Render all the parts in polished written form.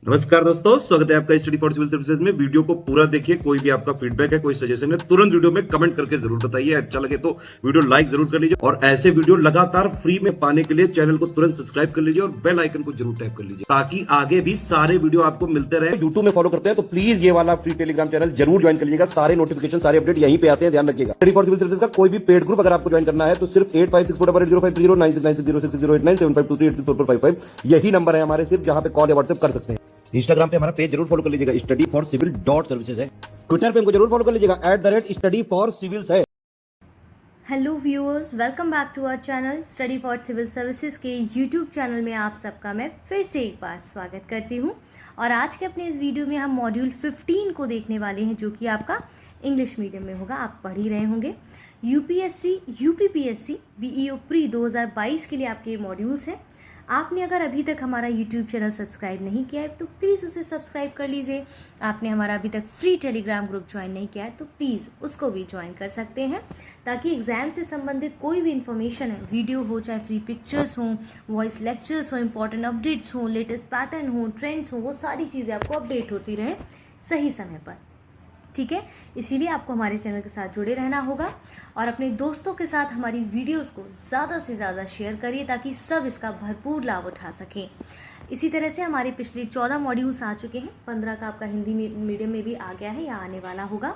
नमस्कार दोस्तों, स्वागत है आपका स्टडी फॉर सिविल सर्विसेज में। वीडियो को पूरा देखिए। कोई भी आपका फीडबैक है, कोई सजेशन है, तुरंत वीडियो में कमेंट करके जरूर बताइए। अच्छा लगे तो वीडियो लाइक जरूर कर लीजिए और ऐसे वीडियो लगातार फ्री में पाने के लिए चैनल को तुरंत सब्सक्राइब कर लीजिए और बेल आइकन को जरूर टैप कर लीजिए ताकि आगे भी सारे वीडियो आपको मिलते रहे। यूट्यूब में फॉलो करते हैं तो प्लीज ये वाला फ्री टेलीग्राम चैनल जरूर ज्वाइन कर लीजिएगा। सारे नोटिफिकेशन, सारे अपडेट यहीं पे आते हैं, ध्यान रखिएगा। स्टडी फॉर सिविल सर्विसेज का कोई भी पेड ग्रुप अगर आपको ज्वाइन करना है तो सिर्फ 856480560660897523864455 यही नंबर है हमारे, सिर्फ जहां पे कॉल या व्हाट्सएप कर सकते हैं। इंस्टाग्राम पे हमारा पेज जरूर फॉलो कर लीजिएगा, स्टडी फॉर सिविल .सर्विसेज है। ट्विटर पे हमको जरूर फॉलो कर लीजिएगा, @स्टडी फॉर सिविल्स है। Hello viewers, welcome back to our channel study for civil services के यूट्यूब चैनल में आप सबका मैं फिर से एक बार स्वागत करती हूं। और आज के अपने इस वीडियो में हम मॉड्यूल 15 को देखने वाले हैं, जो कि आपका इंग्लिश मीडियम में होगा। आप पढ़ ही रहे होंगे। यूपीएससी, यूपीपीएससी, बीईओ प्री 2022 के लिए आपके मॉड्यूल्स हैं। आपने अगर अभी तक हमारा यूट्यूब चैनल सब्सक्राइब नहीं किया है तो प्लीज़ उसे सब्सक्राइब कर लीजिए। आपने हमारा अभी तक फ्री टेलीग्राम ग्रुप ज्वाइन नहीं किया है तो प्लीज़ उसको भी ज्वाइन कर सकते हैं, ताकि एग्ज़ाम से संबंधित कोई भी इन्फॉर्मेशन है, वीडियो हो, चाहे फ्री पिक्चर्स हों, वॉइस लेक्चर्स हो, इंपॉर्टेंट अपडेट्स हों, लेटेस्ट पैटर्न हो, ट्रेंड्स हो, वो सारी चीज़ें आपको अपडेट होती रहें सही समय पर। ठीक है, इसीलिए आपको हमारे चैनल के साथ जुड़े रहना होगा और अपने दोस्तों के साथ हमारी वीडियोस को ज़्यादा से ज़्यादा शेयर करिए ताकि सब इसका भरपूर लाभ उठा सकें। इसी तरह से हमारे पिछले 14 मॉड्यूल्स आ चुके हैं। 15 का आपका हिंदी मीडियम में भी आ गया है या आने वाला होगा,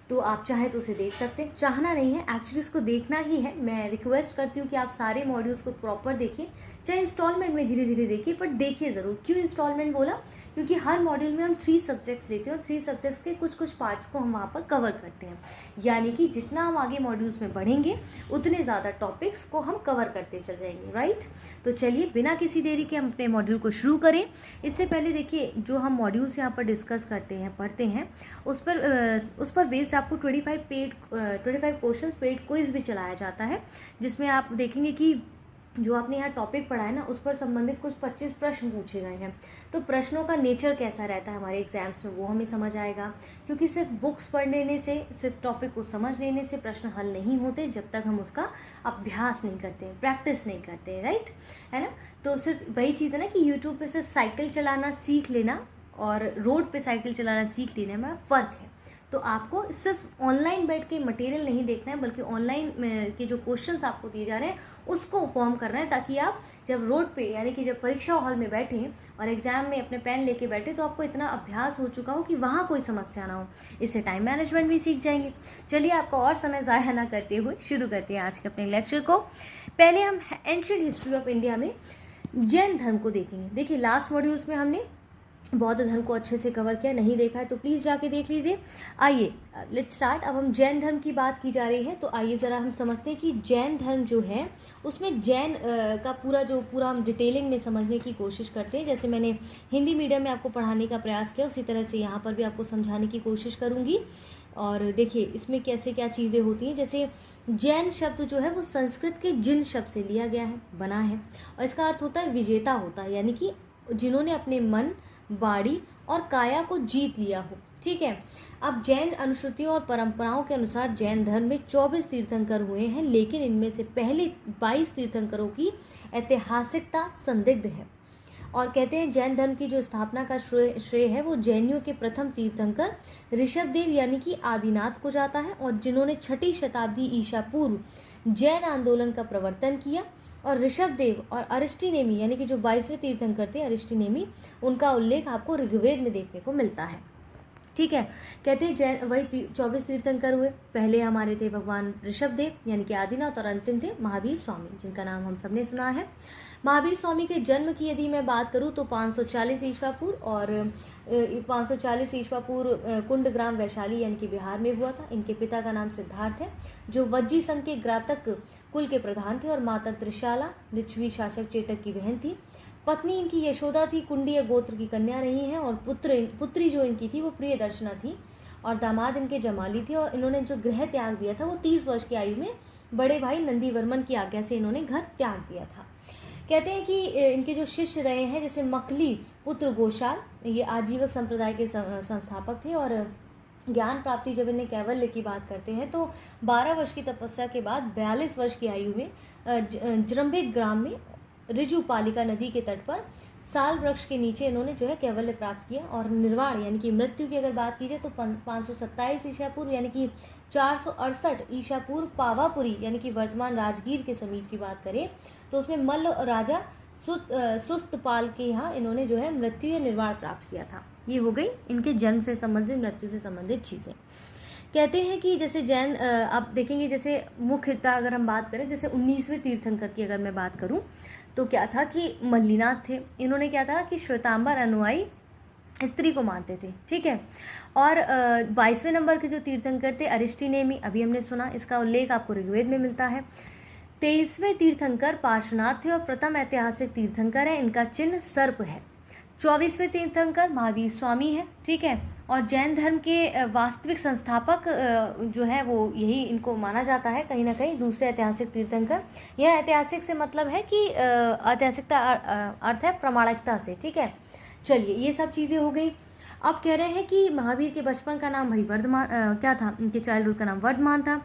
तो आप चाहे तो उसे देख सकते हैं। चाहना नहीं है, एक्चुअली उसको देखना ही है। मैं रिक्वेस्ट करती हूँ कि आप सारे मॉड्यूल्स को प्रॉपर देखिए, चाहे इंस्टॉलमेंट में धीरे धीरे देखिए, पर देखिए ज़रूर। क्यों इंस्टॉलमेंट बोला? क्योंकि हर मॉड्यूल में हम 3 सब्जेक्ट्स लेते हैं और 3 सब्जेक्ट्स के कुछ कुछ पार्ट्स को हम वहाँ पर कवर करते हैं। यानी कि जितना हम आगे मॉड्यूल्स में बढ़ेंगे उतने ज़्यादा टॉपिक्स को हम कवर करते चल जाएंगे, राइट। तो चलिए बिना किसी देरी के हम अपने मॉड्यूल को शुरू करें। इससे पहले देखिए, जो हम मॉड्यूल्स यहाँ पर डिस्कस करते हैं, पढ़ते हैं, उस पर बेस्ड आपको 25 क्वेश्चंस पेड क्विज भी चलाया जाता है, जिसमें आप देखेंगे कि जो आपने यहाँ टॉपिक पढ़ा है ना, उस पर संबंधित कुछ 25 प्रश्न पूछे गए हैं। तो प्रश्नों का नेचर कैसा रहता है हमारे एग्जाम्स में, वो हमें समझ आएगा। क्योंकि सिर्फ बुक्स पढ़ लेने से, सिर्फ टॉपिक को समझ लेने से प्रश्न हल नहीं होते जब तक हम उसका अभ्यास नहीं करते, प्रैक्टिस नहीं करते, राइट, है ना। तो सिर्फ वही चीज़ है ना कि यूट्यूब पे सिर्फ साइकिल चलाना सीख लेना और रोड पे साइकिल चलाना सीख लेने में फ़र्क है। तो आपको सिर्फ ऑनलाइन बैठ के मटेरियल नहीं देखना है, बल्कि ऑनलाइन के जो क्वेश्चंस आपको दिए जा रहे हैं उसको फॉर्म करना है, ताकि आप जब रोड पे, यानी कि जब परीक्षा हॉल में बैठें और एग्जाम में अपने पेन लेके बैठे, तो आपको इतना अभ्यास हो चुका हो कि वहाँ कोई समस्या ना हो। इससे टाइम मैनेजमेंट भी सीख जाएंगे। चलिए आपका और समय ज़ाया ना करते हुए शुरू करते हैं आज के अपने लेक्चर को। पहले हम एंशिएंट हिस्ट्री ऑफ इंडिया में जैन धर्म को देखेंगे। देखिए, लास्ट मॉड्यूल्स में हमने बौद्ध धर्म को अच्छे से कवर किया, नहीं देखा है तो प्लीज़ जाके देख लीजिए। आइए लेट्स स्टार्ट। अब हम जैन धर्म की बात की जा रही है, तो आइए ज़रा हम समझते हैं कि जैन धर्म जो है उसमें जैन का पूरा हम डिटेलिंग में समझने की कोशिश करते हैं। जैसे मैंने हिंदी मीडियम में आपको पढ़ाने का प्रयास किया, उसी तरह से यहाँ पर भी आपको समझाने की कोशिश करूँगी। और देखिए इसमें कैसे क्या चीज़ें होती हैं। जैसे जैन शब्द जो है वो संस्कृत के जिन शब्द से लिया गया है, बना है, और इसका अर्थ होता है विजेता होता है, यानी कि जिन्होंने अपने मन, बाड़ी और काया को जीत लिया हो। ठीक है। अब जैन अनुश्रुतियों और परंपराओं के अनुसार जैन धर्म में 24 तीर्थंकर हुए हैं, लेकिन इनमें से पहले 22 तीर्थंकरों की ऐतिहासिकता संदिग्ध है। और कहते हैं जैन धर्म की जो स्थापना का श्रेय है वो जैनियों के प्रथम तीर्थंकर ऋषभदेव यानी कि आदिनाथ को जाता है, और जिन्होंने 6ठी शताब्दी ईसा पूर्व जैन आंदोलन का प्रवर्तन किया। और ऋषभदेव और अरिष्टिनेमी यानी कि जो 22वें तीर्थंकर थे अरिष्टिनेमी, उनका उल्लेख आपको ऋग्वेद में देखने को मिलता है। ठीक है। कहते हैं जैन वही 24 तीर्थंकर हुए। पहले हमारे थे भगवान ऋषभदेव यानी कि आदिनाथ, और अंतिम थे महावीर स्वामी, जिनका नाम हम सबने सुना है। महावीर स्वामी के जन्म की यदि मैं बात करूं तो 540 ईस्वा पूर्व, और 540 ईस्वा पूर्व कुंडग्राम वैशाली यानी कि बिहार में हुआ था। इनके पिता का नाम सिद्धार्थ है, जो वज्जी संघ के ग्रातक कुल के प्रधान थे, और माता त्रिशाला लिच्छवी शासक चेटक की बहन थी। पत्नी इनकी यशोदा थी, कुंडीय गोत्र की कन्या रही हैं, और पुत्री जो इनकी थी वो प्रियदर्शना थी, और दामाद इनके जमाली थे। और इन्होंने जो गृह त्याग दिया था वो 30 वर्ष की आयु में बड़े भाई नंदीवर्मन की आज्ञा से इन्होंने घर त्याग दिया था। कहते हैं कि इनके जो शिष्य रहे हैं, जैसे मकली पुत्र गोशाल, ये आजीवक संप्रदाय के संस्थापक थे। और ज्ञान प्राप्ति जब इन्हें कैवल्य की बात करते हैं तो 12 वर्ष की तपस्या के बाद 42 वर्ष की आयु में जृंभिक ग्राम में ऋजु पालिका नदी के तट पर साल वृक्ष के नीचे इन्होंने जो है कैवल्य प्राप्त किया। और निर्वाण यानी कि मृत्यु की अगर बात की जाए तो 527 ईसा पूर्व यानी कि 468 ईसा पूर्व पावापुरी यानी कि वर्तमान राजगीर के समीप की बात करें तो उसमें मल्ल राजा सुस्तपाल के यहाँ इन्होंने जो है मृत्यु या निर्वाण प्राप्त किया था। ये हो गई इनके जन्म से संबंधित, मृत्यु से संबंधित चीज़ें। कहते हैं कि जैसे जैन आप देखेंगे जैसे मुख्यतः अगर हम बात करें जैसे 19वें तीर्थंकर की अगर मैं बात करूं तो क्या था कि मल्लीनाथ थे। इन्होंने क्या था कि श्वेतांबर अनुयायी स्त्री को मानते थे, ठीक है। और 22वें नंबर के जो तीर्थंकर थे अरिष्टिनेमी, अभी हमने सुना, इसका उल्लेख आपको ऋग्वेद में मिलता है। 23वें तीर्थंकर पार्श्वनाथ थे और प्रथम ऐतिहासिक तीर्थंकर है, इनका चिन्ह सर्प है। 24वें तीर्थंकर महावीर स्वामी है, ठीक है। और जैन धर्म के वास्तविक संस्थापक जो है वो यही इनको माना जाता है कहीं ना कहीं, दूसरे ऐतिहासिक तीर्थंकर। यह ऐतिहासिक से मतलब है कि ऐतिहासिकता अर्थ है प्रमाणिकता से, ठीक है। चलिए ये सब चीज़ें हो गई। अब कह रहे हैं कि महावीर के बचपन का नाम भाई वर्धमान क्या था, इनके चाइल्डहुड का नाम वर्धमान था।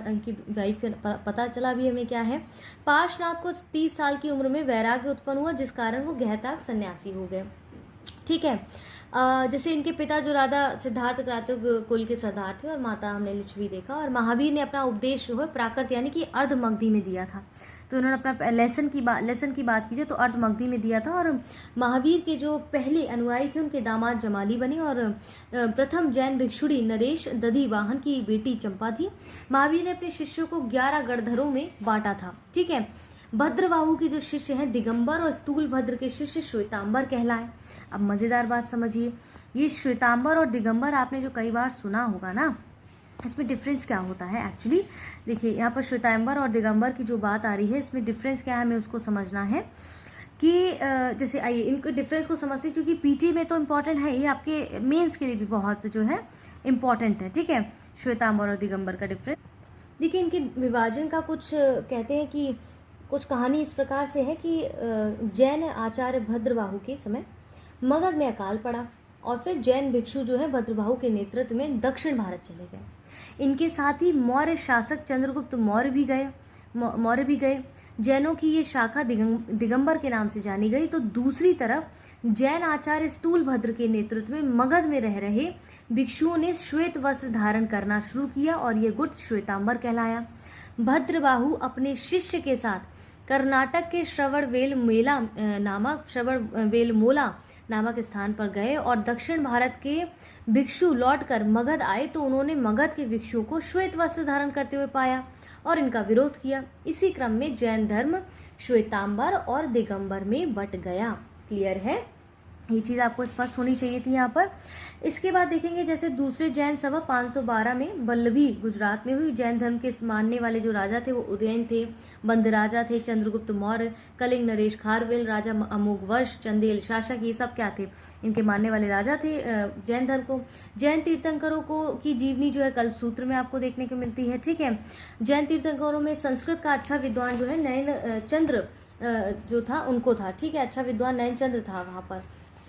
इनकी वाइफ का पता चला भी हमें क्या है। पार्श्वनाथ को 30 साल की उम्र में वैराग्य उत्पन्न हुआ जिस कारण वो गहताक सन्यासी हो गए, ठीक है। जैसे इनके पिता जो राजा सिद्धार्थ क्रातुक कुल के सरदार थे और माता हमने लिच्छवी देखा। और महावीर ने अपना उपदेश जो है प्राकृत यानी कि अर्धमगधी में दिया था। तो इन्होंने अपना लेसन की बात कीजिए तो अर्धमगधी में दिया था। और महावीर के जो पहले अनुयायी थे उनके दामाद जमाली बने और प्रथम जैन भिक्षुड़ी नरेश दधी वाहन की बेटी चंपा थी। महावीर ने अपने शिष्यों को 11 गणधरों में बांटा था, ठीक है। भद्रबाहु के जो शिष्य हैं दिगंबर और स्थूल भद्र के शिष्य श्वेतांबर कहलाए। अब मज़ेदार बात समझिए, ये श्वेतांबर और दिगंबर आपने जो कई बार सुना होगा ना, इसमें डिफरेंस क्या होता है एक्चुअली। देखिए यहाँ पर श्वेतांबर और दिगंबर की जो बात आ रही है इसमें डिफरेंस क्या है हमें उसको समझना है कि जैसे आइए इनको डिफरेंस को समझते हैं क्योंकि पीटी में तो इम्पॉर्टेंट है, ये आपके मेंस के लिए भी बहुत जो है इम्पॉर्टेंट है, ठीक है। श्वेतांबर और दिगंबर का डिफरेंस देखिए। इनके विभाजन का कुछ कहते हैं कि कुछ कहानी इस प्रकार से है कि जैन आचार्य भद्रबाहु के समय मगध में अकाल पड़ा और फिर जैन भिक्षु जो है भद्रबाहु के नेतृत्व में दक्षिण भारत चले गए। इनके साथ ही मौर्य शासक चंद्रगुप्त मौर्य भी गए। जैनों की ये शाखा दिगंबर के नाम से जानी गई। तो दूसरी तरफ जैन आचार्य स्थूल भद्र के नेतृत्व में मगध में रह रहे भिक्षुओं ने श्वेत वस्त्र धारण करना शुरू किया और ये गुट श्वेतांबर कहलाया। भद्रबाहु अपने शिष्य के साथ कर्नाटक के श्रवणबेलगोला नामक स्थान पर गए और दक्षिण भारत के भिक्षु लौटकर मगध आए तो उन्होंने मगध के भिक्षुओं को श्वेत वस्त्र धारण करते हुए पाया और इनका विरोध किया। इसी क्रम में जैन धर्म श्वेतांबर और दिगंबर में बट गया। क्लियर है, ये चीज़ आपको स्पष्ट होनी चाहिए थी यहाँ पर। इसके बाद देखेंगे जैसे दूसरे जैन सभा 512 में वल्लभी गुजरात में हुई। जैन धर्म के मानने वाले जो राजा थे वो उदयन थे, बंद राजा थे, चंद्रगुप्त मौर्य, कलिंग नरेश खारवेल, राजा अमोघवर्ष, चंदेल शासक, ये सब क्या थे, इनके मानने वाले राजा थे जैन धर्म को। जैन तीर्थंकरों को की जीवनी जो है कल्पसूत्र में आपको देखने को मिलती है, ठीक है। जैन तीर्थंकरों में संस्कृत का अच्छा विद्वान जो है नयन चंद्र जो था उनको था, ठीक है। अच्छा विद्वान नयन चंद्र था वहाँ पर,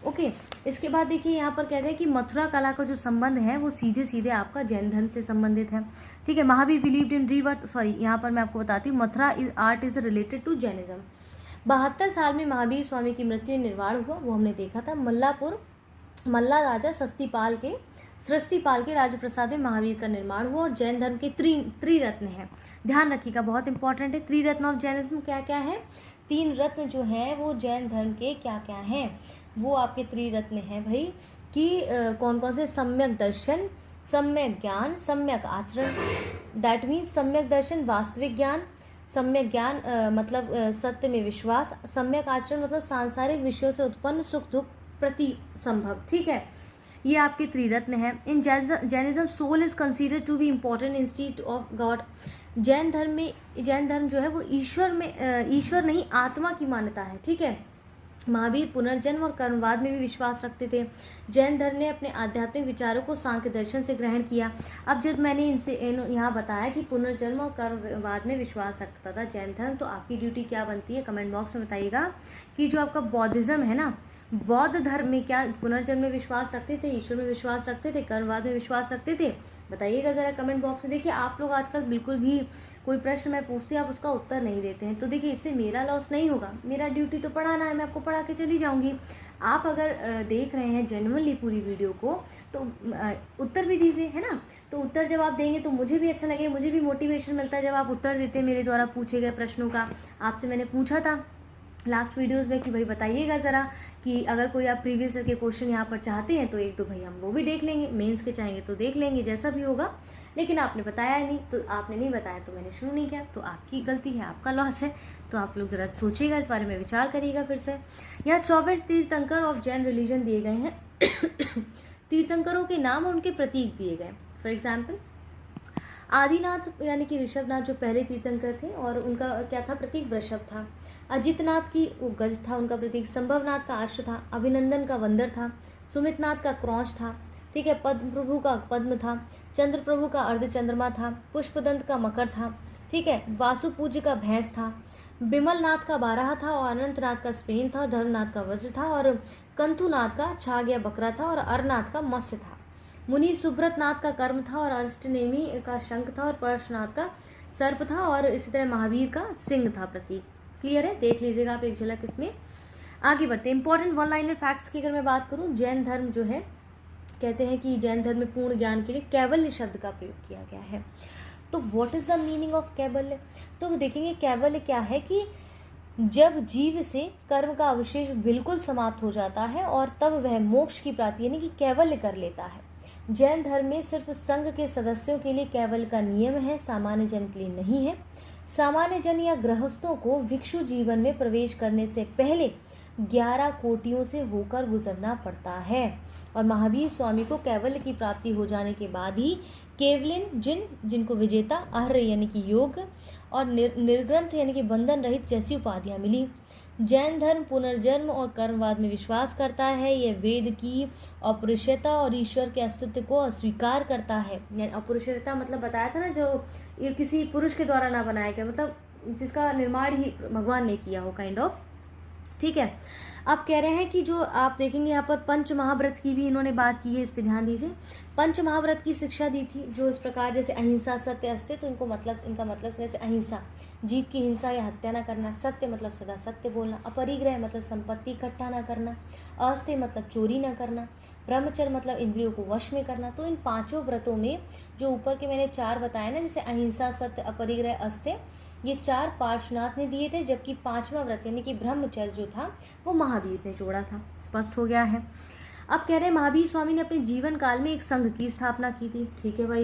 ओके। इसके बाद देखिए यहाँ पर कहते हैं कि मथुरा कला का जो संबंध है वो सीधे सीधे आपका जैन धर्म से संबंधित है, ठीक है। Mahavir believed in rebirth, sorry यहाँ पर मैं आपको बताती हूँ, Mathura art is related to Jainism. 72 साल में महावीर स्वामी की मृत्यु निर्वाण हुआ, वो हमने देखा था। मल्ला राजा सृष्टिपाल के राजप्रसाद में महावीर का निर्माण हुआ। और जैन धर्म के त्रिरत्न है, ध्यान रखिएगा, बहुत इंपॉर्टेंट है। त्रिरत्न ऑफ जैनिज्म क्या क्या है, 3 रत्न जो है वो जैन धर्म के क्या क्या हैं, वो आपके त्रिरत्न हैं भाई कि कौन कौन से, सम्यक दर्शन, सम्यक ज्ञान, सम्यक आचरण। दैट मीन्स सम्यक दर्शन वास्तविक ज्ञान, सम्यक ज्ञान मतलब सत्य में विश्वास, सम्यक आचरण मतलब सांसारिक विषयों से उत्पन्न सुख दुख प्रति संभव, ठीक है। ये आपके त्रिरत्न है। In Jainism soul is considered to be important institute of god. Jain धर्म जो है वो ईश्वर नहीं आत्मा की मान्यता है, ठीक है। महावीर पुनर्जन्म और कर्मवाद में भी विश्वास रखते थे। जैन धर्म ने अपने आध्यात्मिक विचारों को सांख्य दर्शन से ग्रहण किया। अब जब मैंने इनसे यहाँ बताया कि पुनर्जन्म और कर्मवाद में विश्वास रखता था जैन धर्म, तो आपकी ड्यूटी क्या बनती है कमेंट बॉक्स में बताइएगा कि जो आपका बौद्धिज्म है ना, बौद्ध धर्म में क्या पुनर्जन्म में विश्वास रखते थे, ईश्वर में विश्वास रखते थे, कर्मवाद में विश्वास रखते थे? बताइएगा ज़रा कमेंट बॉक्स में। देखिए आप लोग आजकल बिल्कुल भी कोई प्रश्न मैं पूछती हूँ आप उसका उत्तर नहीं देते हैं, तो देखिए इससे मेरा लॉस नहीं होगा, मेरा ड्यूटी तो पढ़ाना है, मैं आपको पढ़ा के चली जाऊँगी। आप अगर देख रहे हैं जेन्युइनली पूरी वीडियो को तो उत्तर भी दीजिए, है ना। तो उत्तर जब आप देंगे तो मुझे भी अच्छा लगेगा, मुझे भी मोटिवेशन मिलता है जब आप उत्तर देते हैं मेरे द्वारा पूछे गए प्रश्नों का। आपसे मैंने पूछा था लास्ट वीडियोस में कि भाई बताइएगा ज़रा कि अगर कोई आप प्रीवियस ईयर के क्वेश्चन यहाँ पर चाहते हैं तो एक तो भाई हम वो भी देख लेंगे, मेंस के चाहेंगे तो देख लेंगे, जैसा भी होगा। लेकिन आपने बताया नहीं, तो आपने नहीं बताया तो मैंने शुरू नहीं किया, तो आपकी गलती है, आपका लॉस है। तो आप लोग ज़रा सोचिएगा, इस बारे में विचार करिएगा फिर से। यहाँ 24 तीर्थंकर ऑफ जैन रिलीजन दिए गए हैं। तीर्थंकरों के नाम और उनके प्रतीक दिए गए। फॉर एग्जाम्पल आदिनाथ यानी कि ऋषभनाथ जो पहले तीर्थंकर थे, और उनका क्या था प्रतीक, वृषभ था। अजितनाथ की वो गज था उनका प्रतीक। संभवनाथ का अश्व था। अभिनंदन का बंदर था। सुमितनाथ का क्रौंच था, ठीक है। पद्म प्रभु का पद्म था। चंद्र प्रभु का अर्धचंद्रमा था। पुष्पदंत का मकर था, ठीक है। वासु पूज्य का भैंस था। बिमलनाथ का बारह था, और अनंतनाथ का स्पेन था। धर्मनाथ का वज्र था, और कंथुनाथ का छाग या बकरा था, और अरनाथ का मत्स्य था। मुनि सुब्रतनाथ का कर्म था, और अष्टनेमी का शंख था, और परशुनाथ का सर्प था, और इसी तरह महावीर का सिंह था प्रतीक। क्लियर है, देख लीजिएगा आप एक झलक इसमें। आगे बढ़ते हैं इंपॉर्टेंट वन लाइनर फैक्ट्स की अगर मैं बात करूं, जैन धर्म जो है कहते हैं कि जैन धर्म में पूर्ण ज्ञान के लिए कैवल्य शब्द का प्रयोग किया गया है। तो what is the meaning of कैवल्य? तो देखेंगे कैवल्य क्या है कि जब जीव से कर्म का अवशेष बिल्कुल समाप्त हो जाता है और तब वह मोक्ष की प्राप्ति यानी कि कैवल्य कर लेता है। जैन धर्म में सिर्फ संघ के सदस्यों के लिए कैवल्य का नियम है, सामान्य जन के लिए नहीं है। सामान्य जन या गृहस्थों को भिक्षु जीवन में प्रवेश करने से पहले 11 कोटियों से होकर गुजरना पड़ता है, और महावीर स्वामी को कैवल्य की प्राप्ति हो जाने के बाद ही केवलिन जिनको विजेता, अर्ह यानी कि योग, और निर्ग्रंथ यानी कि बंधन रहित जैसी उपाधियां मिली। जैन धर्म पुनर्जन्म और कर्मवाद में विश्वास करता है। यह वेद की अपौरुषेयता और ईश्वर के अस्तित्व को अस्वीकार करता है। अपौरुषेयता मतलब बताया था ना, जो ये किसी पुरुष के द्वारा ना बनाया गया, मतलब जिसका निर्माण ही भगवान ने किया हो, काइंड ऑफ, ठीक है। अब कह रहे हैं कि जो आप देखेंगे यहाँ पर पंच महाव्रत की भी इन्होंने बात की है, इस पे ध्यान दीजिए। पंच महाव्रत की शिक्षा दी थी, जो इस प्रकार जैसे अहिंसा, सत्य, अस्त्य, तो इनका मतलब जैसे अहिंसा, जीव की हिंसा या हत्या ना करना। सत्य मतलब सदा सत्य बोलना। अपरिग्रह मतलब संपत्ति इकट्ठा ना करना। अस्त्य मतलब चोरी ना करना। ब्रह्मचर्य मतलब इंद्रियों को वश में करना। तो इन पांचों व्रतों में जो ऊपर के मैंने 4 बताए ना, जैसे अहिंसा, सत्य, अपरिग्रह, अस्त्य, ये 4 पार्श्वनाथ ने दिए थे, जबकि 5वां व्रत यानी कि ब्रह्मचर्य जो था वो महावीर ने जोड़ा था। स्पष्ट हो गया है। अब कह रहे हैं महावीर स्वामी ने अपने जीवन काल में एक संघ की स्थापना की थी, ठीक है भाई।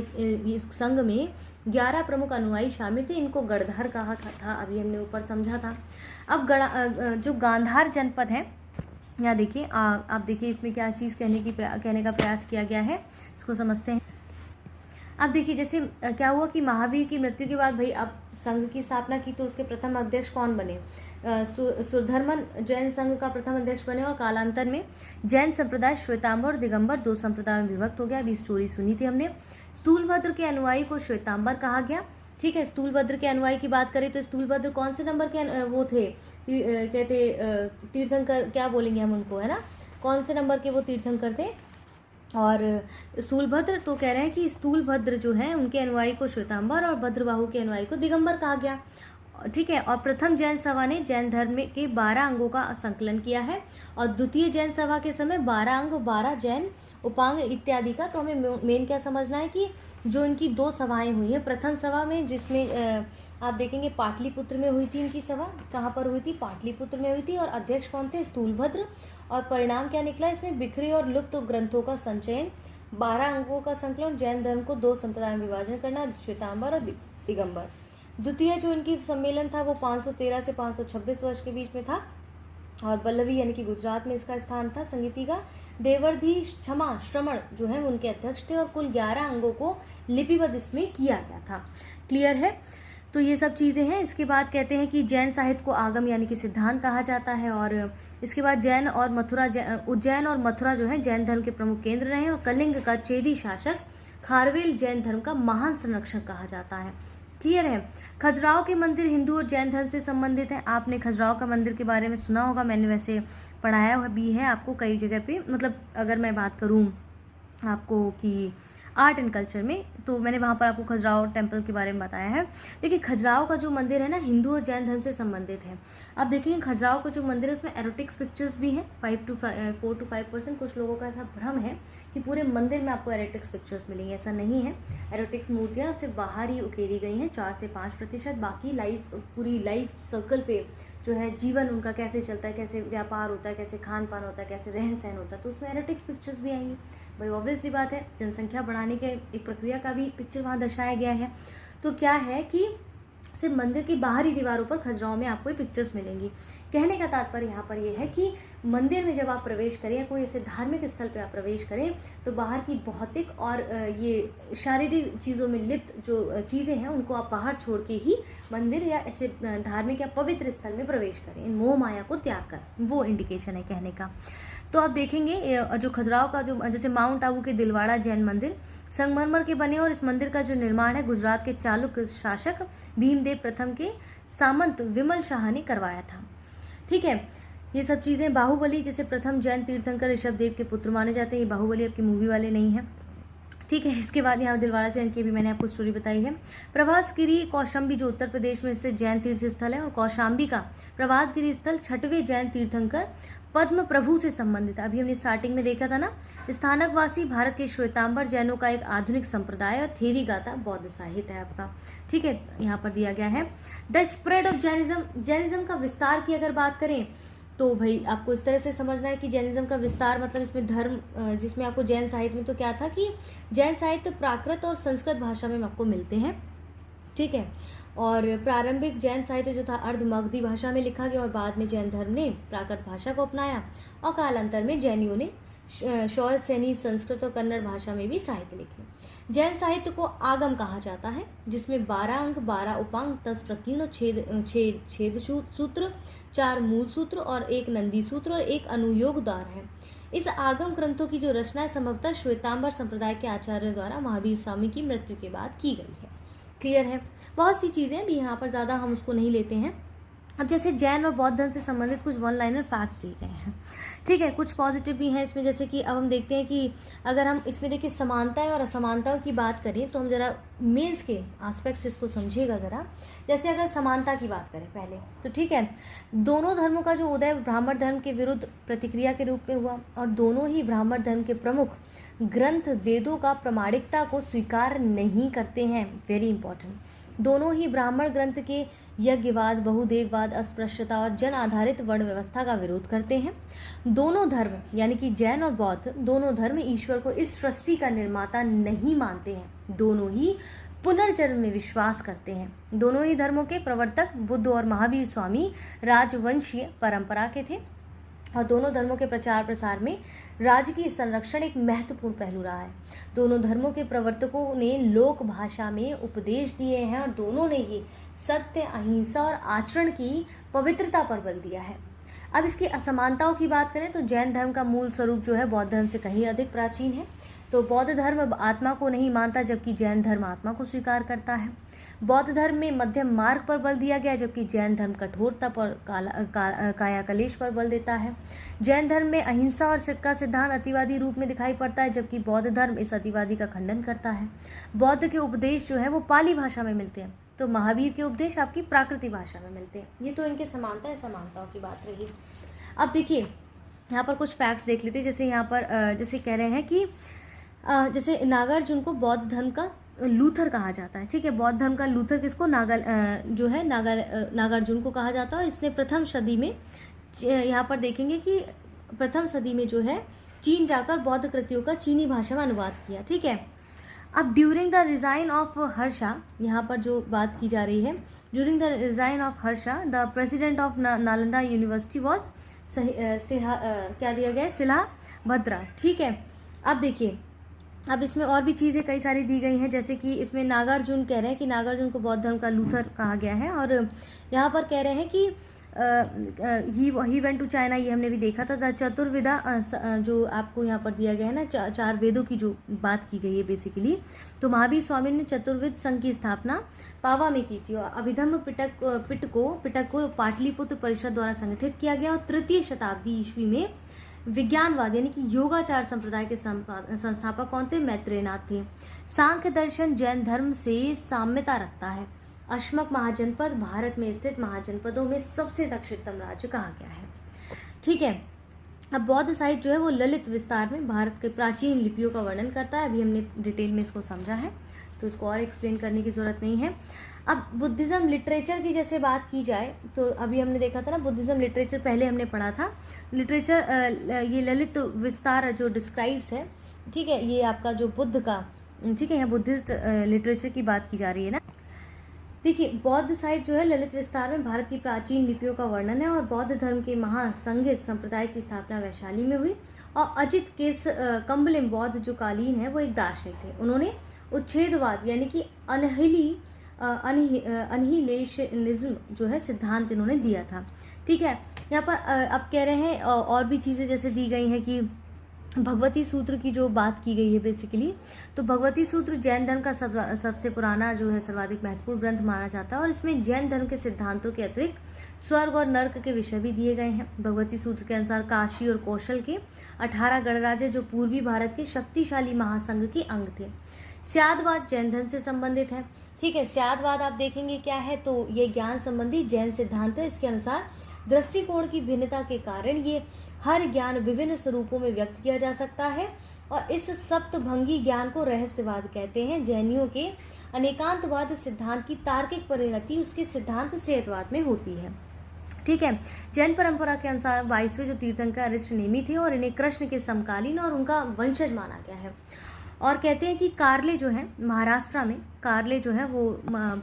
इस संघ में 11 प्रमुख अनुयायी शामिल थे, इनको गणधर कहा था, अभी हमने ऊपर समझा था। अब जो गांधार जनपद है, यहाँ देखिए, आप देखिए इसमें क्या चीज़ कहने का प्रयास किया गया है, इसको समझते हैं। अब देखिए जैसे क्या हुआ कि महावीर की मृत्यु के बाद भाई अब संघ की स्थापना की, तो उसके प्रथम अध्यक्ष कौन बने? सुधर्मन जैन संघ का प्रथम अध्यक्ष बने, और कालांतर में जैन संप्रदाय श्वेतांबर और दिगंबर 2 संप्रदाय में विभक्त हो गया। अभी स्टोरी सुनी थी हमने। स्थूलभद्र के अनुयायी को श्वेतांबर कहा गया, ठीक है। स्थूलभद्र के अनुयायी की बात करें तो स्थूलभद्र कौन से नंबर के वो थे, कहते तीर्थंकर, क्या बोलेंगे हम उनको, है ना, कौन से नंबर के वो तीर्थंकर थे? और स्थूलभद्र, तो कह रहे हैं कि स्थूलभद्र जो है उनके अनुयायी को श्वेतांबर और भद्रबाहु के अनुयायी को दिगंबर कहा गया, ठीक है। और प्रथम जैन सभा ने जैन धर्म के 12 अंगों का संकलन किया है, और द्वितीय जैन सभा के समय 12 अंग, 12 जैन उपांग इत्यादि का। तो हमें मेन क्या समझना है कि जो इनकी 2 सभाएं हुई हैं, प्रथम सभा में जिसमें आप देखेंगे पाटलिपुत्र में हुई थी इनकी सभा। कहाँ पर हुई थी? पाटलिपुत्र में हुई थी, और अध्यक्ष कौन थे? स्थूलभद्र। और परिणाम क्या निकला इसमें? बिखरे और लुप्त ग्रंथों का संचयन, 12 अंगों का संकलन, जैन धर्म को 2 संप्रदाय में विभाजन करना, श्वेतांबर और दिगंबर। द्वितीय जो इनकी सम्मेलन था वो 513 से 526 वर्ष के बीच में था, और वल्लभी यानी कि गुजरात में इसका स्थान था संगीति का। देवर्धि श्रमण जो है उनके अध्यक्ष थे, और कुल 11 अंगों को लिपिबद्ध इसमें किया गया था। क्लियर है? तो ये सब चीज़ें हैं। इसके बाद कहते हैं कि जैन साहित्य को आगम यानी कि सिद्धांत कहा जाता है, और इसके बाद उज्जैन और मथुरा जो है जैन धर्म के प्रमुख केंद्र रहे, और कलिंग का चेदी शासक खारवेल जैन धर्म का महान संरक्षक कहा जाता है। क्लियर है? खजुराहो के मंदिर हिंदू और जैन धर्म से संबंधित हैं। आपने खजुराहो का मंदिर के बारे में सुना होगा, मैंने वैसे पढ़ाया भी है आपको कई जगह पे। मतलब अगर मैं बात करूँ आपको कि आर्ट एंड कल्चर में, तो मैंने वहाँ पर आपको खजुराहो टेम्पल के बारे में बताया है। देखिए खजुराहो का जो मंदिर है ना, हिंदू और जैन धर्म से संबंधित है। आप देखेंगे खजुराहो का जो मंदिर है उसमें एरोटिक्स पिक्चर्स भी हैं, 4 to 5%। कुछ लोगों का ऐसा भ्रम है कि पूरे मंदिर में आपको एरोटिक्स पिक्चर्स मिलेंगे, ऐसा नहीं है। एरोटिक्स मूर्तियाँ सिर्फ बाहर ही उकेरी गई हैं 4 से 5%। बाकी पूरी लाइफ सर्कल पे जो है जीवन उनका कैसे चलता है, कैसे व्यापार होता है, कैसे खान पान होता है, कैसे रहन सहन होता है, तो उसमें एरोटिक्स पिक्चर्स भी आएंगी। भाई ऑब्वियसली बात है, जनसंख्या बढ़ाने के एक प्रक्रिया का भी पिक्चर वहाँ दर्शाया गया है। तो क्या है कि सिर्फ मंदिर की बाहरी दीवारों पर खजुराहो में आपको ये पिक्चर्स मिलेंगी। कहने का तात्पर्य यहाँ पर ये है कि मंदिर में जब आप प्रवेश करें या कोई ऐसे धार्मिक स्थल पे आप प्रवेश करें तो बाहर की भौतिक और ये शारीरिक चीज़ों में लिप्त जो चीज़ें हैं उनको आप बाहर छोड़ के ही मंदिर या ऐसे धार्मिक या पवित्र स्थल में प्रवेश करें, इन मोह माया को त्याग कर, वो इंडिकेशन है कहने का। तो आप देखेंगे जो खजुराहो का जो जैसे माउंट आबू के दिलवाड़ा जैन मंदिर संगमरमर के बने, और इस मंदिर का जो निर्माण है गुजरात के चालुक्य शासक भीमदेव प्रथम के सामंत विमल शाह ने करवाया था। ठीक है, ये सब चीज़ें बाहुबली जैसे प्रथम जैन तीर्थंकर ऋषभदेव के पुत्र माने जाते हैं। ये बाहुबली आपकी मूवी वाले नहीं है। ठीक है, इसके बाद यहाँ दिलवाड़ा जैन की भी मैंने आपको स्टोरी बताई है। प्रभासगिरी कौशाम्बी जो उत्तर प्रदेश में स्थित जैन तीर्थ स्थल है, और कौशाम्बी का प्रभासगिरी स्थल 6वें जैन तीर्थंकर पद्म प्रभु से संबंधित है। अभी हमने स्टार्टिंग में देखा था ना, स्थानकवासी भारत के श्वेतांबर जैनों का एक आधुनिक संप्रदाय और थेरी गाथा बौद्ध साहित्य है आपका। ठीक है, यहाँ पर दिया गया है the spread of Jainism. Jainism का विस्तार की अगर बात करें तो भाई आपको इस तरह से समझना है कि जैनिज्म का विस्तार मतलब इसमें धर्म, जिसमें आपको जैन साहित्य में तो क्या था कि जैन साहित्य प्राकृत और संस्कृत भाषा में आपको मिलते हैं। ठीक है, और प्रारंभिक जैन साहित्य जो था अर्ध मगधी भाषा में लिखा गया, और बाद में जैन धर्म ने प्राकृत भाषा को अपनाया, और कालांतर में जैनियों ने शौल सैनी संस्कृत और कन्नड़ भाषा में भी साहित्य लिखे। जैन साहित्य को आगम कहा जाता है, जिसमें 12 अंग, 12 उपांग, 10 प्रकीर्ण, छेद सूत्र, 4 मूल सूत्र और 1 नंदी सूत्र और 1 अनुयोग द्वार है। इस आगम ग्रंथों की जो रचना है संभवतः श्वेतांबर संप्रदाय के आचार्यों द्वारा महावीर स्वामी की मृत्यु के बाद की गई है। क्लियर है, बहुत सी चीज़ें भी यहाँ पर ज़्यादा हम उसको नहीं लेते हैं। अब जैसे जैन और बौद्ध धर्म से संबंधित कुछ वन लाइनर फैक्ट्स दिए गए हैं। ठीक है, कुछ पॉजिटिव भी हैं इसमें, जैसे कि अब हम देखते हैं कि अगर हम इसमें देखिए समानताएं और असमानताओं की बात करें तो हम ज़रा मेंस के एस्पेक्ट से इसको समझिएगा ज़रा। जैसे अगर समानता की बात करें पहले तो ठीक है, दोनों धर्मों का जो उदय ब्राह्मण धर्म के विरुद्ध प्रतिक्रिया के रूप में हुआ, और दोनों ही ब्राह्मण धर्म के प्रमुख ग्रंथ वेदों का प्रामाणिकता को स्वीकार नहीं करते हैं। वेरी इंपॉर्टेंट, दोनों ही ब्राह्मण ग्रंथ के यज्ञवाद, बहुदेववाद, अस्पृश्यता और जन आधारित वर्ण व्यवस्था का विरोध करते हैं। दोनों धर्म यानी कि जैन और बौद्ध दोनों धर्म ईश्वर को इस सृष्टि का निर्माता नहीं मानते हैं। दोनों ही पुनर्जन्म में विश्वास करते हैं। दोनों ही धर्मों के प्रवर्तक बुद्ध और महावीर स्वामी राजवंशीय परंपरा के थे, और दोनों धर्मों के प्रचार प्रसार में राजकीय संरक्षण एक महत्वपूर्ण पहलू रहा है। दोनों धर्मों के प्रवर्तकों ने लोक भाषा में उपदेश दिए हैं, और दोनों ने ही सत्य, अहिंसा और आचरण की पवित्रता पर बल दिया है। अब इसकी असमानताओं की बात करें तो जैन धर्म का मूल स्वरूप जो है बौद्ध धर्म से कहीं अधिक प्राचीन है। तो बौद्ध धर्म आत्मा को नहीं मानता, जबकि जैन धर्म आत्मा को स्वीकार करता है। बौद्ध धर्म में मध्यम मार्ग पर बल दिया गया, जबकि जैन धर्म कठोरता पर कायाकलेश पर बल देता है। जैन धर्म में अहिंसा और का सिद्धांत अतिवादी रूप में दिखाई पड़ता है, जबकि बौद्ध धर्म इस अतिवादी का खंडन करता है। बौद्ध के उपदेश जो है वो पाली भाषा में मिलते हैं, तो महावीर के उपदेश आपकी प्राकृतिक भाषा में मिलते हैं। ये तो इनके समानताओं की बात रही। अब देखिए यहाँ पर कुछ फैक्ट्स देख लेते हैं। जैसे यहाँ पर जैसे कह रहे हैं कि जैसे नागार्जुन को बौद्ध धर्म का लूथर कहा जाता है। ठीक है, बौद्ध धर्म का लूथर किसको नागार्जुन को कहा जाता है। इसने प्रथम सदी में, यहाँ पर देखेंगे कि प्रथम सदी में जो है चीन जाकर बौद्ध कृतियों का चीनी भाषा में अनुवाद किया। ठीक है, अब during the resign of Harsha, यहाँ पर जो बात की जा रही है, during the resign of Harsha the president of Nalanda university was क्या दिया गया है, सिलहाभद्रा। ठीक है, अब देखिए अब इसमें और भी चीज़ें कई सारी दी गई हैं, जैसे कि इसमें नागार्जुन कह रहे हैं कि नागार्जुन को बौद्ध धर्म का लूथर कहा गया है, और यहाँ पर कह रहे हैं कि ही वेंट टू चाइना, ये हमने भी देखा था। द चतुर्वेदा जो आपको यहाँ पर दिया गया है ना, चार वेदों की जो बात की गई है बेसिकली, तो महावीर स्वामी ने चतुर्वेद संघ की स्थापना पावा में की थी और अभिधम्म पिटक को पाटलिपुत्र परिषद द्वारा संगठित किया गया और तृतीय शताब्दी ईस्वी में विज्ञानवाद यानी कि योगाचार संप्रदाय के संस्थापक कौन थे? मैत्रेयनाथ थे। सांख्य दर्शन जैन धर्म से साम्यता रखता है। अश्मक महाजनपद भारत में स्थित महाजनपदों में सबसे दक्षिणतम राज्य कहा गया है। ठीक है, अब बौद्ध साहित्य जो है वो ललित विस्तार में भारत के प्राचीन लिपियों का वर्णन करता है। अभी हमने डिटेल में इसको समझा है तो इसको और एक्सप्लेन करने की जरूरत नहीं है। अब बुद्धिज्म लिटरेचर की जैसे बात की जाए तो अभी हमने देखा था ना, बुद्धिज्म लिटरेचर पहले हमने पढ़ा था। लिटरेचर ये ललित विस्तार जो डिस्क्राइब्स है, ठीक है, ये आपका जो बुद्ध का, ठीक है, यहाँ बुद्धिस्ट लिटरेचर की बात की जा रही है ना। देखिए, बौद्ध साहित्य जो है ललित विस्तार में भारत की प्राचीन लिपियों का वर्णन है और बौद्ध धर्म के महासंघित संप्रदाय की स्थापना वैशाली में हुई। और अजित केस कम्बलिम बौद्ध जो कालीन है वो एक दार्शनिक थे। उन्होंने उच्छेदवाद यानी कि अनहिलेशनिज्म जो है सिद्धांत इन्होंने दिया था। ठीक है, यहाँ पर अब कह रहे हैं और भी चीज़ें जैसे दी गई हैं कि भगवती सूत्र की जो बात की गई है बेसिकली, तो भगवती सूत्र जैन धर्म का सबसे पुराना जो है सर्वाधिक महत्वपूर्ण ग्रंथ माना जाता है और इसमें जैन धर्म के सिद्धांतों के अतिरिक्त स्वर्ग और नर्क के विषय भी दिए गए हैं। भगवती सूत्र के अनुसार काशी और कौशल के 18 गणराज्य जो पूर्वी भारत के शक्तिशाली महासंघ के अंग थे। स्यादवाद जैन धर्म से संबंधित है। ठीक है, स्यादवाद आप देखेंगे क्या है, तो ये ज्ञान संबंधी जैन सिद्धांत है। इसके अनुसार दृष्टिकोण की भिन्नता के कारण ये हर ज्ञान विभिन्न स्वरूपों में व्यक्त किया जा सकता है और इस सप्तभंगी ज्ञान को रहस्यवाद कहते हैं। जैनियों के अनेकांतवाद सिद्धांत की तार्किक परिणति उसके सिद्धांत सेहतवाद में होती है। ठीक है, जैन परंपरा के अनुसार 22वें जो तीर्थंकर अरिष्ट नेमी थे और इन्हें कृष्ण के समकालीन और उनका वंशज माना गया है। और कहते हैं कि कार्ले जो है महाराष्ट्र में, कार्ले जो है वो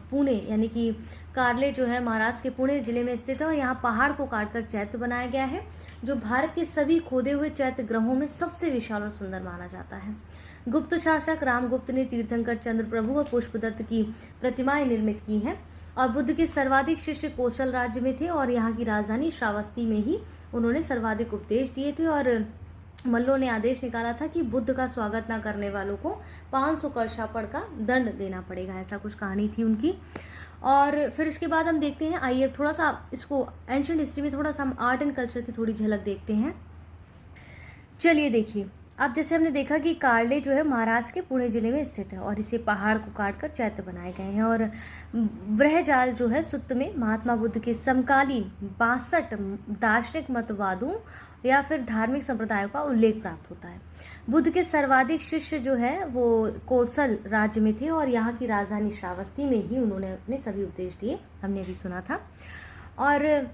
पुणे यानी कि कार्ले जो है महाराष्ट्र के पुणे जिले में स्थित है और यहाँ पहाड़ को काटकर चैत्य बनाया गया है जो भारत के सभी खोदे हुए चैत्य ग्रहों में सबसे विशाल और सुंदर माना जाता है। गुप्त शासक रामगुप्त ने तीर्थंकर चंद्र प्रभु और पुष्पदत्त की प्रतिमाएं निर्मित की हैं और बुद्ध के सर्वाधिक शिष्य कौशल राज्य में थे और यहाँ की राजधानी श्रावस्ती में ही उन्होंने सर्वाधिक उपदेश दिए थे। और मल्लों ने आदेश निकाला था कि बुद्ध का स्वागत न करने वालों को 500 कर्षापड़ का दंड देना पड़ेगा, ऐसा कुछ कहानी थी उनकी। और फिर इसके बाद हम देखते हैं, आइए थोड़ा सा इसको एंशिएंट हिस्ट्री में थोड़ा सा हम आर्ट एंड कल्चर की थोड़ी झलक देखते हैं। चलिए देखिए, अब जैसे हमने देखा कि कार्ले जो है महाराष्ट्र के पुणे जिले में स्थित है और इसे पहाड़ को काटकर चैत्य बनाए गए हैं। और ब्रहजाल जो है सुत्त में महात्मा बुद्ध के समकालीन 62 दार्शनिक मतवादों या फिर धार्मिक संप्रदायों का उल्लेख प्राप्त होता है। बुद्ध के सर्वाधिक शिष्य जो है वो कौशल राज्य में थे और यहाँ की राजधानी श्रावस्ती में ही उन्होंने अपने सभी उपदेश दिए, हमने भी सुना था। और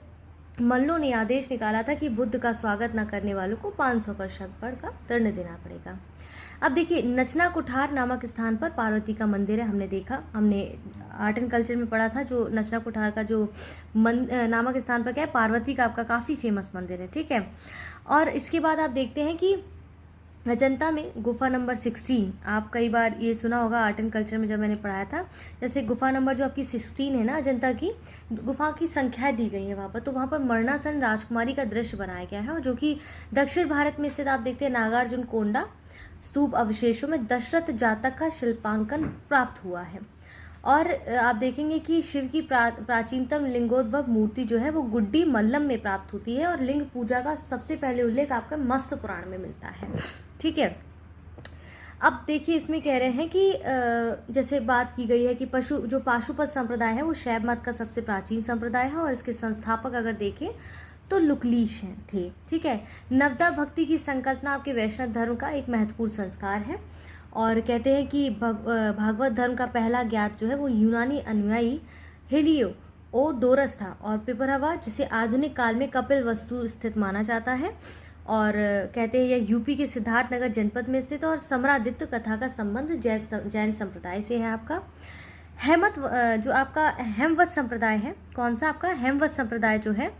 मल्लों ने आदेश निकाला था कि बुद्ध का स्वागत न करने वालों को 500 कर्षापड़ का दंड देना पड़ेगा। अब देखिए, नचना कुठार नामक स्थान पर पार्वती का मंदिर है। हमने देखा, हमने आर्ट एंड कल्चर में पढ़ा था, जो नचना कुठार का जो नामक स्थान पर क्या है, पार्वती का आपका काफ़ी फेमस मंदिर है। ठीक है, और इसके बाद आप देखते हैं कि अजंता में गुफा नंबर 16, आप कई बार ये सुना होगा आर्ट एंड कल्चर में जब मैंने पढ़ाया था, जैसे गुफा नंबर जो आपकी 16 है ना, अजंता की गुफा की संख्या दी गई है वहाँ पर, तो वहाँ पर मरणासन राजकुमारी का दृश्य बनाया गया है और जो कि दक्षिण भारत में स्थित आप देखते हैं नागार्जुन कोंडा स्तूप अवशेषों में दशरथ जातक का शिल्पांकन प्राप्त हुआ है। और आप देखेंगे कि शिव की प्राचीनतम लिंगोद्भव मूर्ति जो है वो गुड्डी मल्लम में प्राप्त होती है और लिंग पूजा का सबसे पहले उल्लेख आपका मत्स्य पुराण में मिलता है। ठीक है, अब देखिए इसमें कह रहे हैं कि जैसे बात की गई है कि पाशुपत संप्रदाय है वो शैव मत का सबसे प्राचीन संप्रदाय है और इसके संस्थापक अगर देखें तो लुकलीश हैं थे। ठीक है, नवदा भक्ति की संकल्पना आपके वैष्णव धर्म का एक महत्वपूर्ण संस्कार है और कहते हैं कि भागवत धर्म का पहला ज्ञात जो है वो यूनानी अनुयायी हेलियोडोरस था और पिपरहवा जिसे आधुनिक काल में कपिल वस्तु स्थित माना जाता है। और कहते हैं यह यूपी के सिद्धार्थनगर जनपद में स्थित और समरादित्य कथा का संबंध जैन संप्रदाय से है। आपका हेमत जो आपका हेमवत संप्रदाय है, कौन सा आपका हेमवत संप्रदाय जो है,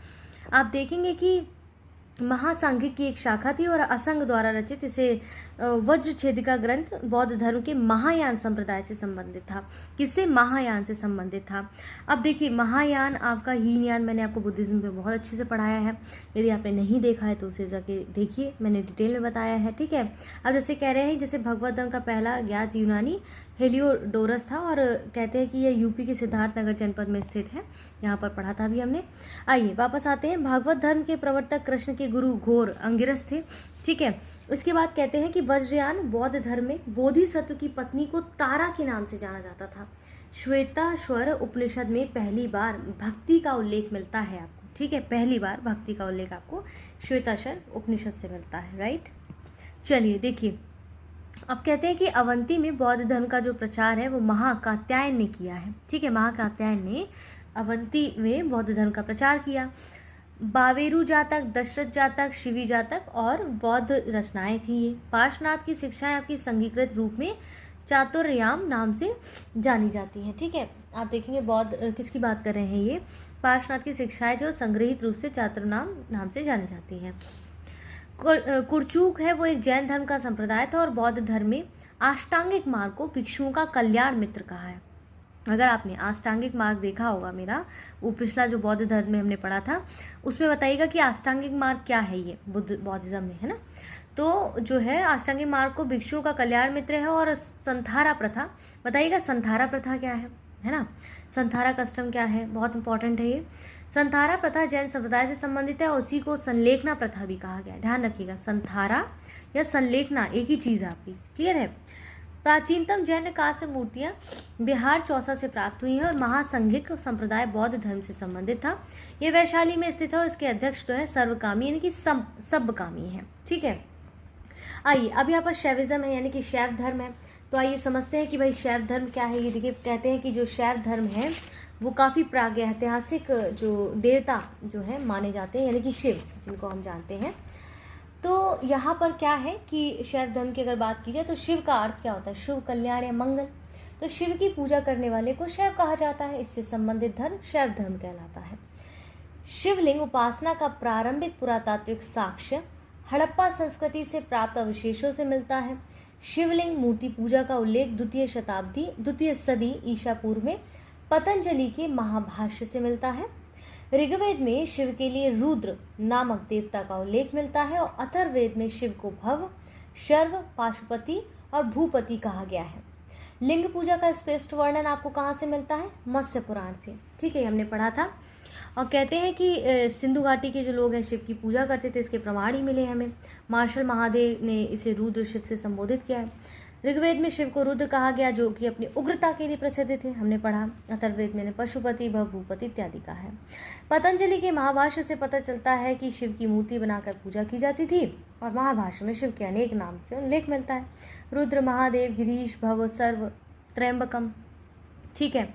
आप देखेंगे कि महासांघिक की एक शाखा थी और असंग द्वारा रचित इसे वज्रछेदिका ग्रंथ बौद्ध धर्म के महायान संप्रदाय से संबंधित था। किससे? महायान से संबंधित था। अब देखिए, महायान आपका हीनयान मैंने आपको बुद्धिज्म पे बहुत अच्छे से पढ़ाया है, यदि आपने नहीं देखा है तो उसे जाके देखिए, मैंने डिटेल में बताया है, ठीक है। अब जैसे कह रहे हैं, जैसे भगवत धर्म का पहला ज्ञात यूनानी हेलियोडोरस था और कहते हैं कि यह यूपी के सिद्धार्थनगर जनपद में स्थित है। यहाँ पर पढ़ा था अभी हमने। आइए वापस आते हैं। भागवत धर्म के प्रवर्तक कृष्ण के गुरु घोर अंगिरस थे, ठीक है। उसके बाद कहते हैं कि वज्रयान बौद्ध धर्म में बोधिसत्व की पत्नी को तारा के नाम से जाना जाता था। श्वेताश्वर उपनिषद में पहली बार भक्ति का उल्लेख मिलता है आपको, ठीक है। पहली बार भक्ति का उल्लेख आपको श्वेताश्वर उपनिषद से मिलता है, राइट। चलिए देखिए, अब कहते हैं कि अवंती में बौद्ध धर्म का जो प्रचार है वो महाकात्यायन ने किया है, ठीक है। महाकात्यायन ने अवंती में बौद्ध धर्म का प्रचार किया। बावेरु जातक, दशरथ जातक, शिवी जातक और बौद्ध रचनाएं थी ये। पार्श्वनाथ की शिक्षाएं आपकी संघीकृत रूप में चातुर्याम नाम से जानी जाती हैं, ठीक है। आप देखेंगे बौद्ध किसकी बात कर रहे हैं, ये पार्श्वनाथ की शिक्षाएं जो संग्रहित रूप से चातुर्याम नाम से जानी जाती हैं। कुरचूक है वो एक जैन धर्म का संप्रदाय था और बौद्ध धर्म में अष्टांगिक मार्ग को भिक्षुओं का कल्याण मित्र कहा है। अगर आपने अष्टांगिक मार्ग देखा होगा मेरा, वो पिछला जो बौद्ध धर्म में हमने पढ़ा था, उसमें बताइएगा कि अष्टांगिक मार्ग क्या है, ये बौद्धिज्म में है ना। तो जो है अष्टांगिक मार्ग को भिक्षुओं का कल्याण मित्र है। और संथारा प्रथा, बताइएगा संथारा प्रथा क्या है ना। संथारा कस्टम क्या है, बहुत इंपॉर्टेंट है ये। संथारा प्रथा जैन संप्रदाय से संबंधित है और उसी को संलेखना प्रथा भी कहा गया है। ध्यान रखिएगा, संथारा या संलेखना एक ही चीज आपकी, क्लियर है। प्राचीनतम जैन काल से मूर्तियां बिहार चौसा से प्राप्त हुई हैं और महासंघिक संप्रदाय बौद्ध धर्म से संबंधित था। ये वैशाली में स्थित है और इसके अध्यक्ष जो है सर्वकामी यानी कि सबकामी है, ठीक है। आइए, अब यहाँ पर शैविज्म है यानी कि शैव धर्म है। तो आइए समझते हैं कि भाई शैव धर्म क्या है। ये देखिए, कहते हैं कि जो शैव धर्म है वो काफ़ी प्रागैतिहासिक जो देवता जो है माने जाते हैं, यानी कि शिव, जिनको हम जानते हैं। तो यहाँ पर क्या है कि शैव धर्म की अगर बात की जाए तो शिव का अर्थ क्या होता है, शुभ, कल्याण या मंगल। तो शिव की पूजा करने वाले को शैव कहा जाता है। इससे संबंधित धर्म शैव धर्म कहलाता है। शिवलिंग उपासना का प्रारंभिक पुरातात्विक साक्ष्य हड़प्पा संस्कृति से प्राप्त अवशेषों से मिलता है। शिवलिंग मूर्ति पूजा का उल्लेख द्वितीय सदी ईसा पूर्व में पतंजलि के महाभाष्य से मिलता है। ऋग्वेद में शिव के लिए रुद्र नामक देवता का उल्लेख मिलता है और अथर्ववेद में शिव को भव, शर्व, पाशुपति और भूपति कहा गया है। लिंग पूजा का स्पष्ट वर्णन आपको कहाँ से मिलता है, मत्स्य पुराण से, ठीक है, हमने पढ़ा था। और कहते हैं कि सिंधु घाटी के जो लोग हैं शिव की पूजा करते थे, इसके प्रमाण ही मिले हमें। मार्शल महादेव ने इसे रुद्र शिव से संबोधित किया है। ऋग्वेद में शिव को रुद्र कहा गया जो कि अपनी उग्रता के लिए प्रसिद्ध थे, हमने पढ़ा। अथर्ववेद में पशुपति, भव, भूपति इत्यादि का है। पतंजलि के महाभाष्य से पता चलता है कि शिव की मूर्ति बनाकर पूजा की जाती थी और महाभाष्य में शिव के अनेक नाम से उल्लेख मिलता है, रुद्र, महादेव, गिरीश, भव, सर्व, त्रयंबकम, ठीक है।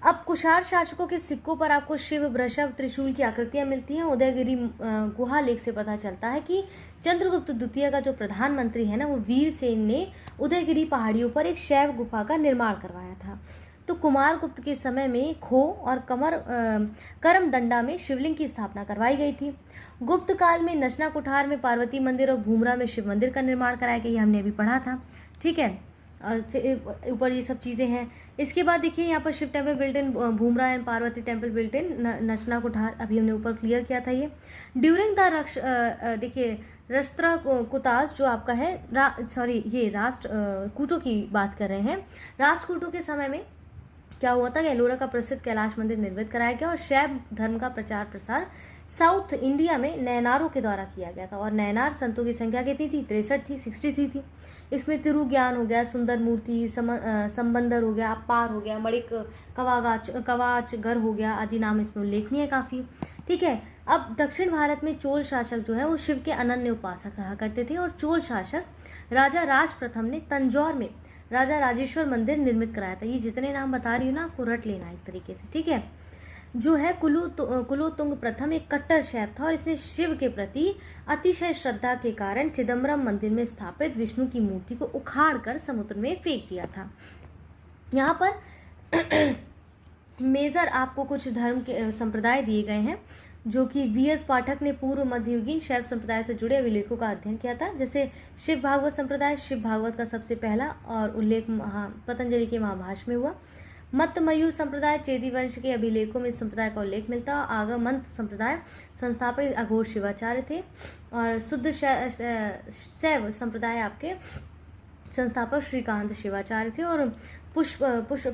अब कुषाण शासकों के सिक्कों पर आपको शिव, वृषभ, त्रिशूल की आकृतियां मिलती हैं। उदयगिरी गुहा लेख से पता चलता है कि चंद्रगुप्त द्वितीय का जो प्रधानमंत्री है ना, वो वीर सेन ने उदयगिरी पहाड़ियों पर एक शैव गुफा का निर्माण करवाया था। तो कुमार गुप्त के समय में खो और करमदंडा में शिवलिंग की स्थापना करवाई गई थी। गुप्त काल में नचना कुठार में पार्वती मंदिर और भूमरा में शिव मंदिर का निर्माण कराया गया, ये हमने अभी पढ़ा था, ठीक है। ऊपर ये सब चीज़ें हैं। इसके बाद देखिए यहाँ पर Shiva temple built in Bhumara and Parvati temple built in Nachna Kuthar, अभी हमने ऊपर क्लियर किया था ये। ड्यूरिंग द देखिए राष्ट्र कुताज जो आपका है ये राष्ट्र कूटों की बात कर रहे हैं। राष्ट्रकूटों के समय में क्या हुआ था कि एलोरा का प्रसिद्ध कैलाश मंदिर निर्मित कराया गया और शैव धर्म का प्रचार प्रसार साउथ इंडिया में नयनारों के द्वारा किया गया था। और नयनार संतों की संख्या कितनी थी, 63 थी, 63 थी। इसमें तिरु ज्ञान हो गया, सुंदर मूर्ति, संबंदर हो गया, अपार हो गया, मणिक, कवाच घर हो गया आदि नाम इसमें उल्लेखनीय है काफ़ी, ठीक है। अब दक्षिण भारत में चोल शासक जो है वो शिव के अनन्य उपासक रहा करते थे और चोल शासक राजा राज प्रथम ने तंजौर में राजा राजेश्वर मंदिर निर्मित कराया था। ये जितने नाम बता रही हूँ ना आपको रट लेना एक तरीके से, ठीक है। जो है कुलोतुंग प्रथम एक कट्टर शैव था और इसने शिव के प्रति अतिशय श्रद्धा के कारण चिदम्बरम मंदिर में स्थापित विष्णु की मूर्ति को उखाड़कर समुद्र में फेंक दिया था। यहाँ पर मेजर आपको कुछ धर्म के संप्रदाय दिए गए हैं जो कि वी.एस. पाठक ने पूर्व मध्ययुगीन शैव संप्रदाय से जुड़े अभिलेखों का अध्ययन किया था। जैसे शिव भागवत संप्रदाय, शिव भागवत का सबसे पहला और उल्लेख पतंजलि के महाभाष्य में हुआ। मत्त मयूर संप्रदाय, चेदी वंश के अभिलेखों में इस संप्रदाय का उल्लेख मिलता है। आगमंत संप्रदाय संस्थापक अघोर शिवाचार्य थे और शुद्ध शैव संप्रदाय आपके संस्थापक श्रीकांत शिवाचार्य थे। और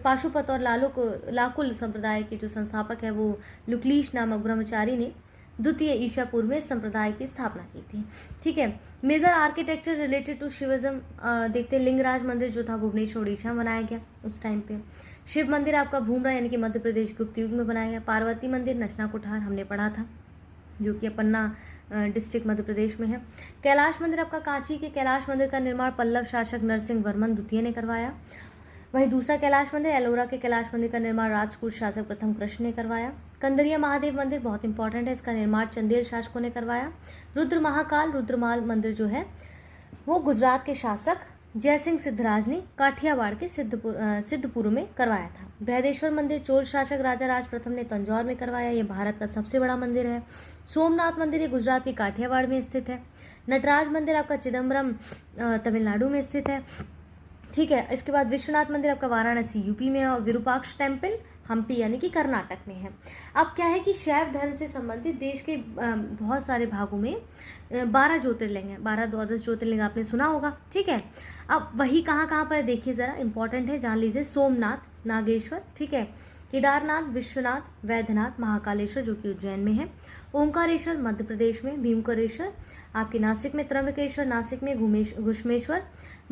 पाशुपत और लाकुल संप्रदाय के जो संस्थापक है वो लुक्लीश नामक ब्रह्मचारी ने द्वितीय ईसा पूर्व में संप्रदाय की स्थापना की थी। ठीक है, major architecture related to Shaivism देखते हैं। लिंगराज मंदिर जो था भुवनेश्वर उड़ीसा में बनाया गया उस टाइम पे। शिव मंदिर आपका भूमरा यानी कि मध्य प्रदेश गुप्त युग में बनाया गया। पार्वती मंदिर नचना कोठार हमने पढ़ा था, जो कि पन्ना डिस्ट्रिक्ट मध्य प्रदेश में है। कैलाश मंदिर आपका कांची के कैलाश मंदिर का निर्माण पल्लव शासक नरसिंह वर्मन द्वितीय ने करवाया। वहीं दूसरा कैलाश मंदिर एलोरा के कैलाश मंदिर का निर्माण राजपूत शासक प्रथम कृष्ण ने करवाया। कंदरिया महादेव मंदिर बहुत इंपॉर्टेंट है, इसका निर्माण चंदेल शासकों ने करवाया। रुद्र महाकाल रुद्रमाल मंदिर जो है वो गुजरात के शासक जयसिंह सिद्धराज ने काठियावाड़ के सिद्धपुर में करवाया था। बृहदेश्वर मंदिर चोल शासक राजा राज प्रथम ने तंजौर में करवाया। ये भारत का सबसे बड़ा मंदिर है। सोमनाथ मंदिर ये गुजरात के काठियावाड़ में स्थित है। नटराज मंदिर आपका चिदम्बरम तमिलनाडु में स्थित है। ठीक है, इसके बाद विश्वनाथ मंदिर आपका वाराणसी यूपी में है और विरूपाक्ष टेम्पल हम्पी यानी कि कर्नाटक में है। अब क्या है कि शैव धर्म से संबंधित देश के बहुत सारे भागों में 12 ज्योतिर्लिंग है। 12 द्वादश ज्योतिर्लिंग आपने सुना होगा। ठीक है, अब वही कहाँ कहाँ पर देखिए ज़रा, इंपॉर्टेंट है, जान लीजिए। सोमनाथ, नागेश्वर, ठीक है, केदारनाथ, विश्वनाथ, वैद्यनाथ, महाकालेश्वर जो कि उज्जैन में है, ओंकारेश्वर मध्य प्रदेश में, भीमकरेश्वर आपके नासिक में, त्र्यंबकेश्वर नासिक में, घुश्मेश्वर,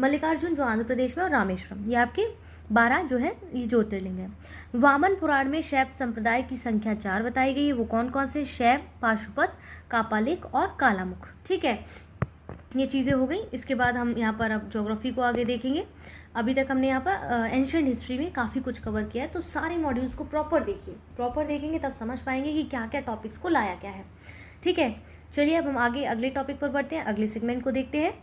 मल्लिकार्जुन जो आंध्र प्रदेश में, और रामेश्वरम, ये आपके 12 जो है ये ज्योतिर्लिंग है। वामन पुराण में शैव संप्रदाय की संख्या 4 बताई गई है। वो कौन कौन से? शैव, पाशुपत, कापालिक और कालामुख। ठीक है, ये चीज़ें हो गई। इसके बाद हम यहाँ पर अब ज्योग्राफी को आगे देखेंगे। अभी तक हमने यहाँ पर एंशिएंट हिस्ट्री में काफ़ी कुछ कवर किया है, तो सारे मॉड्यूल्स को प्रॉपर देखिए। प्रॉपर देखेंगे तब समझ पाएंगे कि क्या क्या टॉपिक्स को लाया क्या है। ठीक है, चलिए अब हम आगे अगले टॉपिक पर बढ़ते हैं, अगले सेगमेंट को देखते हैं।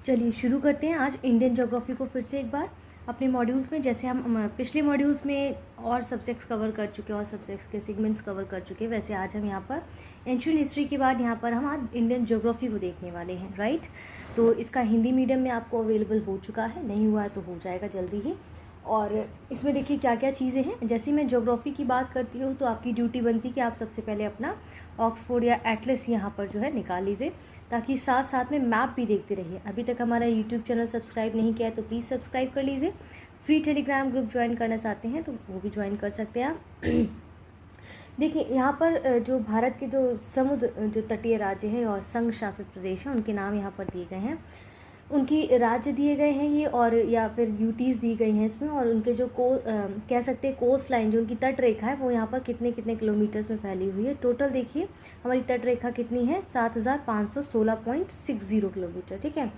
चलिए शुरू करते हैं आज इंडियन ज्योग्राफी को फिर से एक बार अपने मॉड्यूल्स में। जैसे हम पिछले मॉड्यूल्स में और सब्जेक्ट्स कवर कर चुके हैं और सब्जेक्ट्स के सेगमेंट्स कवर कर चुके हैं, वैसे आज हम यहाँ पर एंशिएंट हिस्ट्री के बाद यहाँ पर हम आज इंडियन ज्योग्राफी को देखने वाले हैं, राइट। तो इसका हिंदी मीडियम में आपको अवेलेबल हो चुका है, नहीं हुआ है तो हो जाएगा जल्दी ही। और इसमें देखिए क्या क्या चीज़ें हैं। जैसे मैं ज्योग्राफी की बात करती हूँ तो आपकी ड्यूटी बनती है कि आप सबसे पहले अपना ऑक्सफोर्ड या एटलस यहाँ पर जो है निकाल लीजिए, ताकि साथ साथ में मैप भी देखते रहिए। अभी तक हमारा यूट्यूब चैनल सब्सक्राइब नहीं किया है तो प्लीज़ सब्सक्राइब कर लीजिए। फ्री टेलीग्राम ग्रुप ज्वाइन करना चाहते हैं तो वो भी ज्वाइन कर सकते हैं आप। देखिए यहाँ पर जो भारत के जो समुद्र जो तटीय राज्य हैं और संघ शासित प्रदेश हैं उनके नाम यहाँ पर दिए गए हैं, उनकी राज्य दिए गए हैं ये, और या फिर यूटीज़ दी गई हैं इसमें, और उनके जो कह सकते हैं कोस्ट लाइन जो उनकी तट रेखा है वो यहाँ पर कितने कितने किलोमीटर्स में फैली हुई है। टोटल देखिए हमारी तट रेखा कितनी है, 7516.60 किलोमीटर। ठीक है,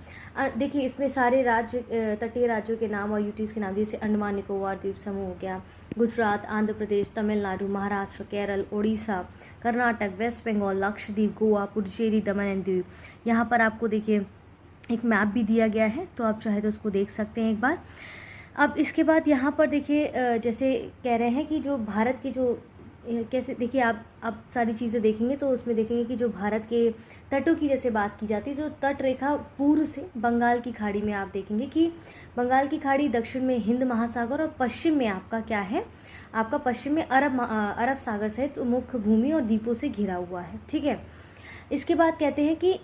देखिए इसमें सारे राज्य तटीय राज्यों के नाम और यूटीज़ के नाम, जैसे अंडमान निकोबार द्वीप समूह हो गया, Gujarat, Andhra Pradesh, Tamil Nadu, Maharashtra, Kerala, Orissa, Karnataka, waste Bengal, Lakshadweep, Goa, Puducherry, Daman and Diu. यहाँ पर आपको देखिए एक मैप भी दिया गया है, तो आप चाहे तो उसको देख सकते हैं एक बार। अब इसके बाद यहाँ पर देखिए जैसे कह रहे हैं कि जो भारत के जो कैसे, देखिए आप सारी चीज़ें देखेंगे तो उसमें देखेंगे कि जो भारत के तटों की जैसे बात की जाती है, जो तट रेखा पूर्व से बंगाल की खाड़ी में आप देखेंगे कि बंगाल की खाड़ी, दक्षिण में हिंद महासागर और पश्चिम में आपका क्या है, आपका पश्चिम में अरब सागर सहित मुख्य भूमि और द्वीपों से घिरा हुआ है। ठीक है, इसके बाद कहते हैं कि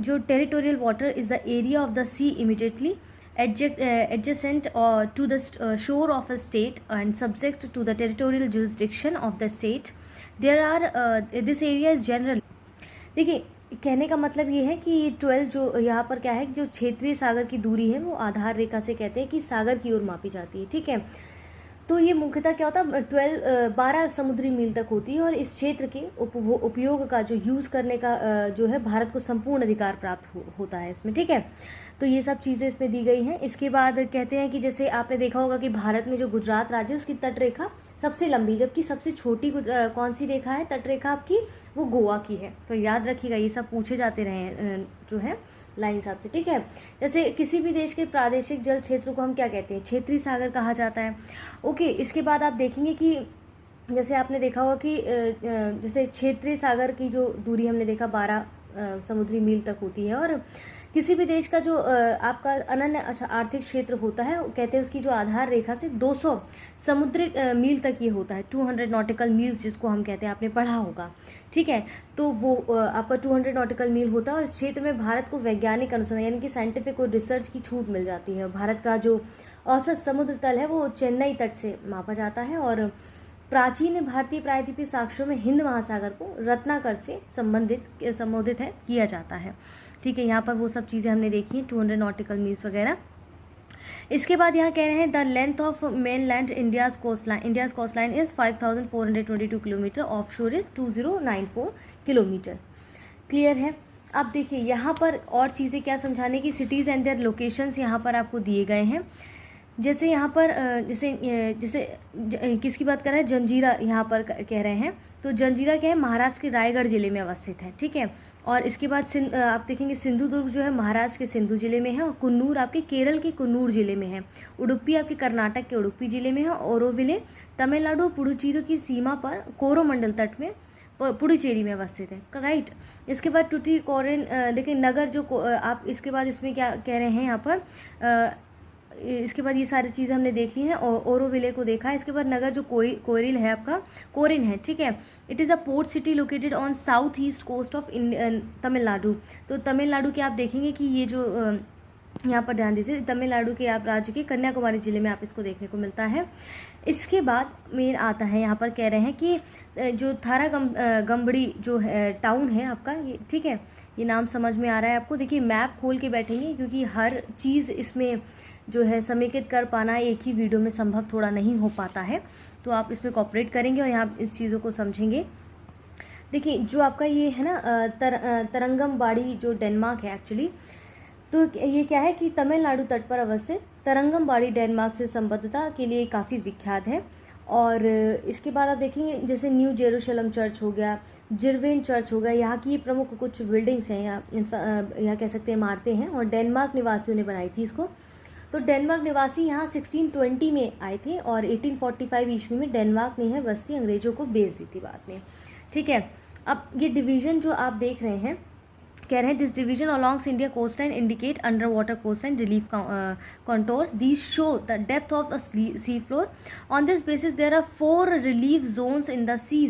जो territorial water is the area of the sea immediately adjacent to the shore of a state and subject to the territorial jurisdiction of the state. There are this area is general. देखिए कहने का मतलब ये है कि ये 12 जो यहाँ पर क्या है, जो क्षेत्रीय सागर की दूरी है वो आधार रेखा से कहते हैं कि सागर की ओर मापी जाती है। ठीक है, तो ये मुख्यतः क्या होता है, 12 समुद्री मील तक होती है, और इस क्षेत्र के उपयोग का जो यूज़ करने का जो है भारत को संपूर्ण अधिकार प्राप्त होता है इसमें। ठीक है, तो ये सब चीज़ें इसमें दी गई हैं। इसके बाद कहते हैं कि जैसे आपने देखा होगा कि भारत में जो गुजरात राज्य है उसकी तट रेखा सबसे लंबी, जबकि सबसे छोटी कौन सी रेखा है तट रेखा आपकी, वो गोवा की है। तो याद रखिएगा, ये सब पूछे जाते रहे जो है लाइन हिसाब से। ठीक है, जैसे किसी भी देश के प्रादेशिक जल क्षेत्र को हम क्या कहते हैं, क्षेत्रीय सागर कहा जाता है। ओके, इसके बाद आप देखेंगे कि जैसे आपने देखा होगा कि जैसे क्षेत्रीय सागर की जो दूरी हमने देखा 12 समुद्री मील तक होती है, और किसी भी देश का जो आपका अनन्य आर्थिक क्षेत्र होता है, कहते हैं उसकी जो आधार रेखा से 200 समुद्री मील तक ये होता है, 200 नॉटिकल मील्स जिसको हम कहते हैं, आपने पढ़ा होगा, ठीक है। तो वो आपका 200 नॉटिकल मील होता है, और इस क्षेत्र में भारत को वैज्ञानिक अनुसंधान यानी कि साइंटिफिक और रिसर्च की छूट मिल जाती है। भारत का जो औसत समुद्र तल है वो चेन्नई तट से मापा जाता है, और प्राचीन भारतीय प्रायद्वीपीय साक्ष्यों में हिंद महासागर को रत्नाकर से संबोधित है किया जाता है, ठीक है। यहाँ पर वो सब चीज़ें हमने देखी हैं, 200 नॉटिकल मील्स वगैरह। इसके बाद यहाँ कह रहे हैं the length of mainland India's coastline is 5422 kilometre, offshore is 2094 kilometre. Clear है। अब देखिए यहाँ पर और चीज़ें क्या समझाने की, सिटीज़ एंड देयर लोकेशंस यहाँ पर आपको दिए गए हैं। जैसे यहाँ पर जैसे किसकी बात कर रहे हैं, जंजीरा यहाँ पर कह रहे हैं। तो जंजीरा क्या है, महाराष्ट्र के रायगढ़ जिले में अवस्थित है, ठीक है। और इसके बाद आप देखेंगे सिंधुदुर्ग जो है महाराष्ट्र के सिंधु जिले में है, और कुन्नूर आपके केरल के कुन्नूर जिले में है। उडुपी आपके कर्नाटक के उडुपी जिले में है। ओरोविले तमिलनाडु और पुडुचेरी की सीमा पर कोरोमंडल तट में पुडुचेरी में अवस्थित है, राइट। इसके बाद टुटीकोरिन देखिए नगर जो आप इसके बाद इसमें क्या कह रहे हैं यहाँ पर, इसके बाद ये सारी चीज़ें हमने देख ली हैं, ओरोविले को देखा है। इसके बाद नगर जो कोरिल है आपका, कोरिन है, ठीक है। It is a port city located on south east coast of Tamil Nadu. तो तमिलनाडु के आप देखेंगे कि ये जो यहाँ पर ध्यान दीजिए, तमिलनाडु के आप राज्य के कन्याकुमारी जिले में आप इसको देखने को मिलता है। इसके बाद मेन आता है, यहाँ पर कह रहे हैं कि जो थारागंबड़ी जो है टाउन है आपका, ये ठीक है, ये नाम समझ में आ रहा है आपको। देखिए मैप खोल के बैठेंगे, क्योंकि हर चीज़ इसमें जो है समेकित कर पाना एक ही वीडियो में संभव थोड़ा नहीं हो पाता है, तो आप इसमें कॉपरेट करेंगे और यहाँ इस चीज़ों को समझेंगे। देखिए जो आपका ये है ना तरंगमबाड़ी जो डेनमार्क है एक्चुअली, तो ये क्या है कि तमिलनाडु तट पर अवस्थित तरंगमबाड़ी डेनमार्क से संबद्धता के लिए काफ़ी विख्यात है। और इसके बाद आप देखेंगे जैसे न्यू जेरूशलम चर्च हो गया, जिरवेन चर्च हो गया, यहाँ की प्रमुख कुछ बिल्डिंग्स हैं, यहाँ कह सकते हैं इमारतें हैं, और डेनमार्क निवासियों ने बनाई थी इसको। तो डेनमार्क निवासी यहाँ 1620 में आए थे, और 1845 ईस्वी में डेनमार्क ने यह बस्ती अंग्रेजों को बेच दी थी बाद में, ठीक है। अब ये डिवीज़न जो आप देख रहे हैं, कह रहे हैं this division alongs India coast line indicate under water coast line relief contours. These show the depth of a sea floor. On this basis there are 4 relief zones in the sea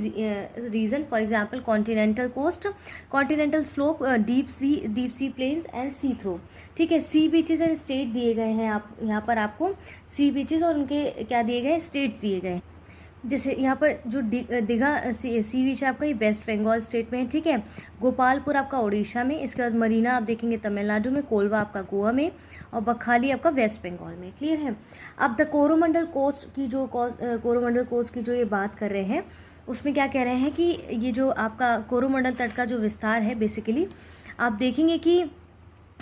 region. For example, continental coast, continental slope, deep sea plains and sea throw. ठीक है, sea beaches and state दिए गए हैं, आप यहाँ पर आपको sea beaches और उनके क्या दिए गए, स्टेट्स दिए गए। जैसे यहाँ पर जो दीघा सी बीच है आपका, ये वेस्ट बंगाल स्टेट में है, ठीक है। गोपालपुर आपका उड़ीसा में, इसके बाद मरीना आप देखेंगे तमिलनाडु में, कोलवा आपका गोवा में, और बखाली आपका वेस्ट बंगाल में। क्लियर है। अब द कोरोमंडल कोस्ट की जो ये बात कर रहे हैं, उसमें क्या कह रहे हैं कि ये जो आपका कोरोमंडल तट का जो विस्तार है, बेसिकली आप देखेंगे कि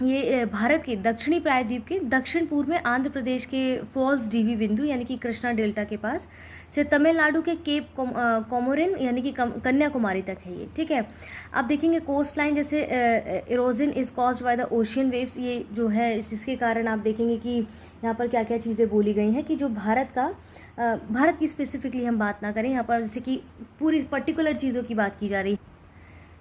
ये भारत के दक्षिणी प्रायद्वीप के दक्षिण पूर्व में आंध्र प्रदेश के फॉल्स डीवी बिंदु यानी कि कृष्णा डेल्टा के पास से तमिलनाडु के केप कोमोरिन यानी कि कन्याकुमारी तक है ये, ठीक है। आप देखेंगे कोस्ट लाइन जैसे erosion is caused by the ocean waves, ये जो है इसके कारण आप देखेंगे कि यहाँ पर क्या क्या चीज़ें बोली गई हैं कि जो भारत की स्पेसिफिकली हम बात ना करें, यहाँ पर जैसे कि पूरी पर्टिकुलर चीज़ों की बात की जा रही है,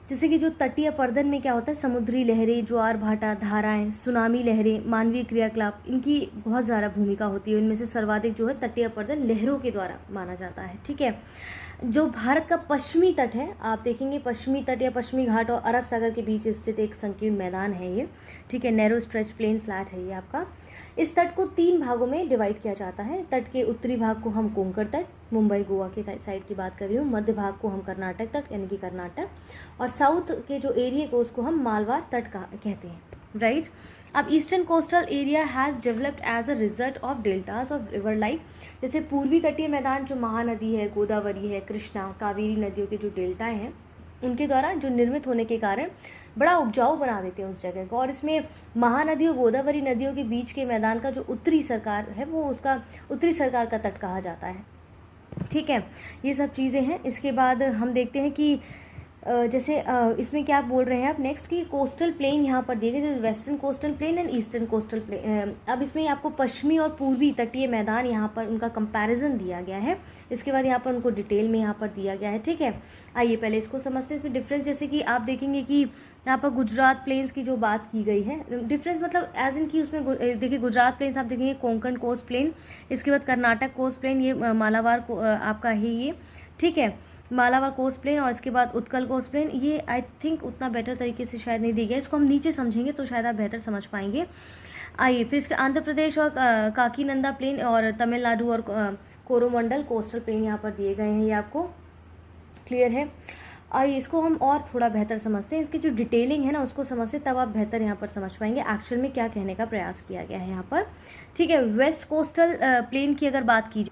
जैसे कि जो तटीय पर्दन में क्या होता है, समुद्री लहरें, ज्वार भाटा, धाराएं, सुनामी लहरें, मानवीय क्रियाकलाप, इनकी बहुत ज़्यादा भूमिका होती है। इनमें से सर्वाधिक जो है तटीय पर्दन लहरों के द्वारा माना जाता है, ठीक है। जो भारत का पश्चिमी तट है, आप देखेंगे पश्चिमी तट या पश्चिमी घाट और अरब सागर के बीच स्थित एक संकीर्ण मैदान है ये, ठीक है। नैरो स्ट्रेच प्लेन फ्लैट है ये आपका। इस तट को 3 भागों में डिवाइड किया जाता है। तट के उत्तरी भाग को हम कोंकण तट, मुंबई गोवा के साइड की बात कर रही हूँ, मध्य भाग को हम कर्नाटक तट यानी कि कर्नाटक, और साउथ के जो एरिया को उसको हम मालवार तट कहते हैं, राइट। अब eastern coastal area has developed as a result of deltas of river like, जैसे पूर्वी तटीय मैदान जो महानदी है, गोदावरी है, कृष्णा, कावेरी नदियों के जो डेल्टाएँ हैं, उनके द्वारा जो निर्मित होने के कारण बड़ा उपजाऊ बना देते हैं उस जगह को। और इसमें महानदी और गोदावरी नदियों के बीच के मैदान का जो उत्तरी सरकार है, वो उसका उत्तरी सरकार का तट कहा जाता है, ठीक है। ये सब चीज़ें हैं। इसके बाद हम देखते हैं कि जैसे इसमें क्या बोल रहे हैं आप नेक्स्ट कि कोस्टल प्लेन यहाँ पर दिए गए, western coastal plain and eastern coastal plain. अब इसमें आपको पश्चिमी और पूर्वी तटीय मैदान यहाँ पर उनका कंपैरिजन दिया गया है। इसके बाद यहाँ पर उनको डिटेल में यहाँ पर दिया गया है। ठीक है, आइए पहले इसको समझते हैं। इसमें डिफरेंस जैसे कि आप देखेंगे कि यहाँ पर गुजरात प्लेन्स की जो बात की गई है, डिफरेंस मतलब एज इन की उसमें देखिए गुजरात प्लेन्स आप देखेंगे कोंकण कोस्ट प्लेन, इसके बाद कर्नाटक कोस्ट प्लेन, ये मालाबार आपका है ये। ठीक है, मालाबार कोस्ट प्लेन, और इसके बाद उत्कल कोस्ट प्लेन। ये आई थिंक उतना बेटर तरीके से शायद नहीं दी गया, इसको हम नीचे समझेंगे तो शायद आप बेहतर समझ पाएंगे। आइए फिर इसके आंध्र प्रदेश और काकीनंदा प्लेन और तमिलनाडु और कोरोमंडल कोस्टल प्लेन यहाँ पर दिए गए हैं, ये आपको क्लियर है। आइए इसको हम और थोड़ा बेहतर समझते हैं, इसकी जो डिटेलिंग है ना उसको समझते तब आप बेहतर यहाँ पर समझ पाएंगे एक्चुअल में क्या कहने का प्रयास किया गया है यहाँ पर। ठीक है, वेस्ट कोस्टल प्लेन की अगर बात की,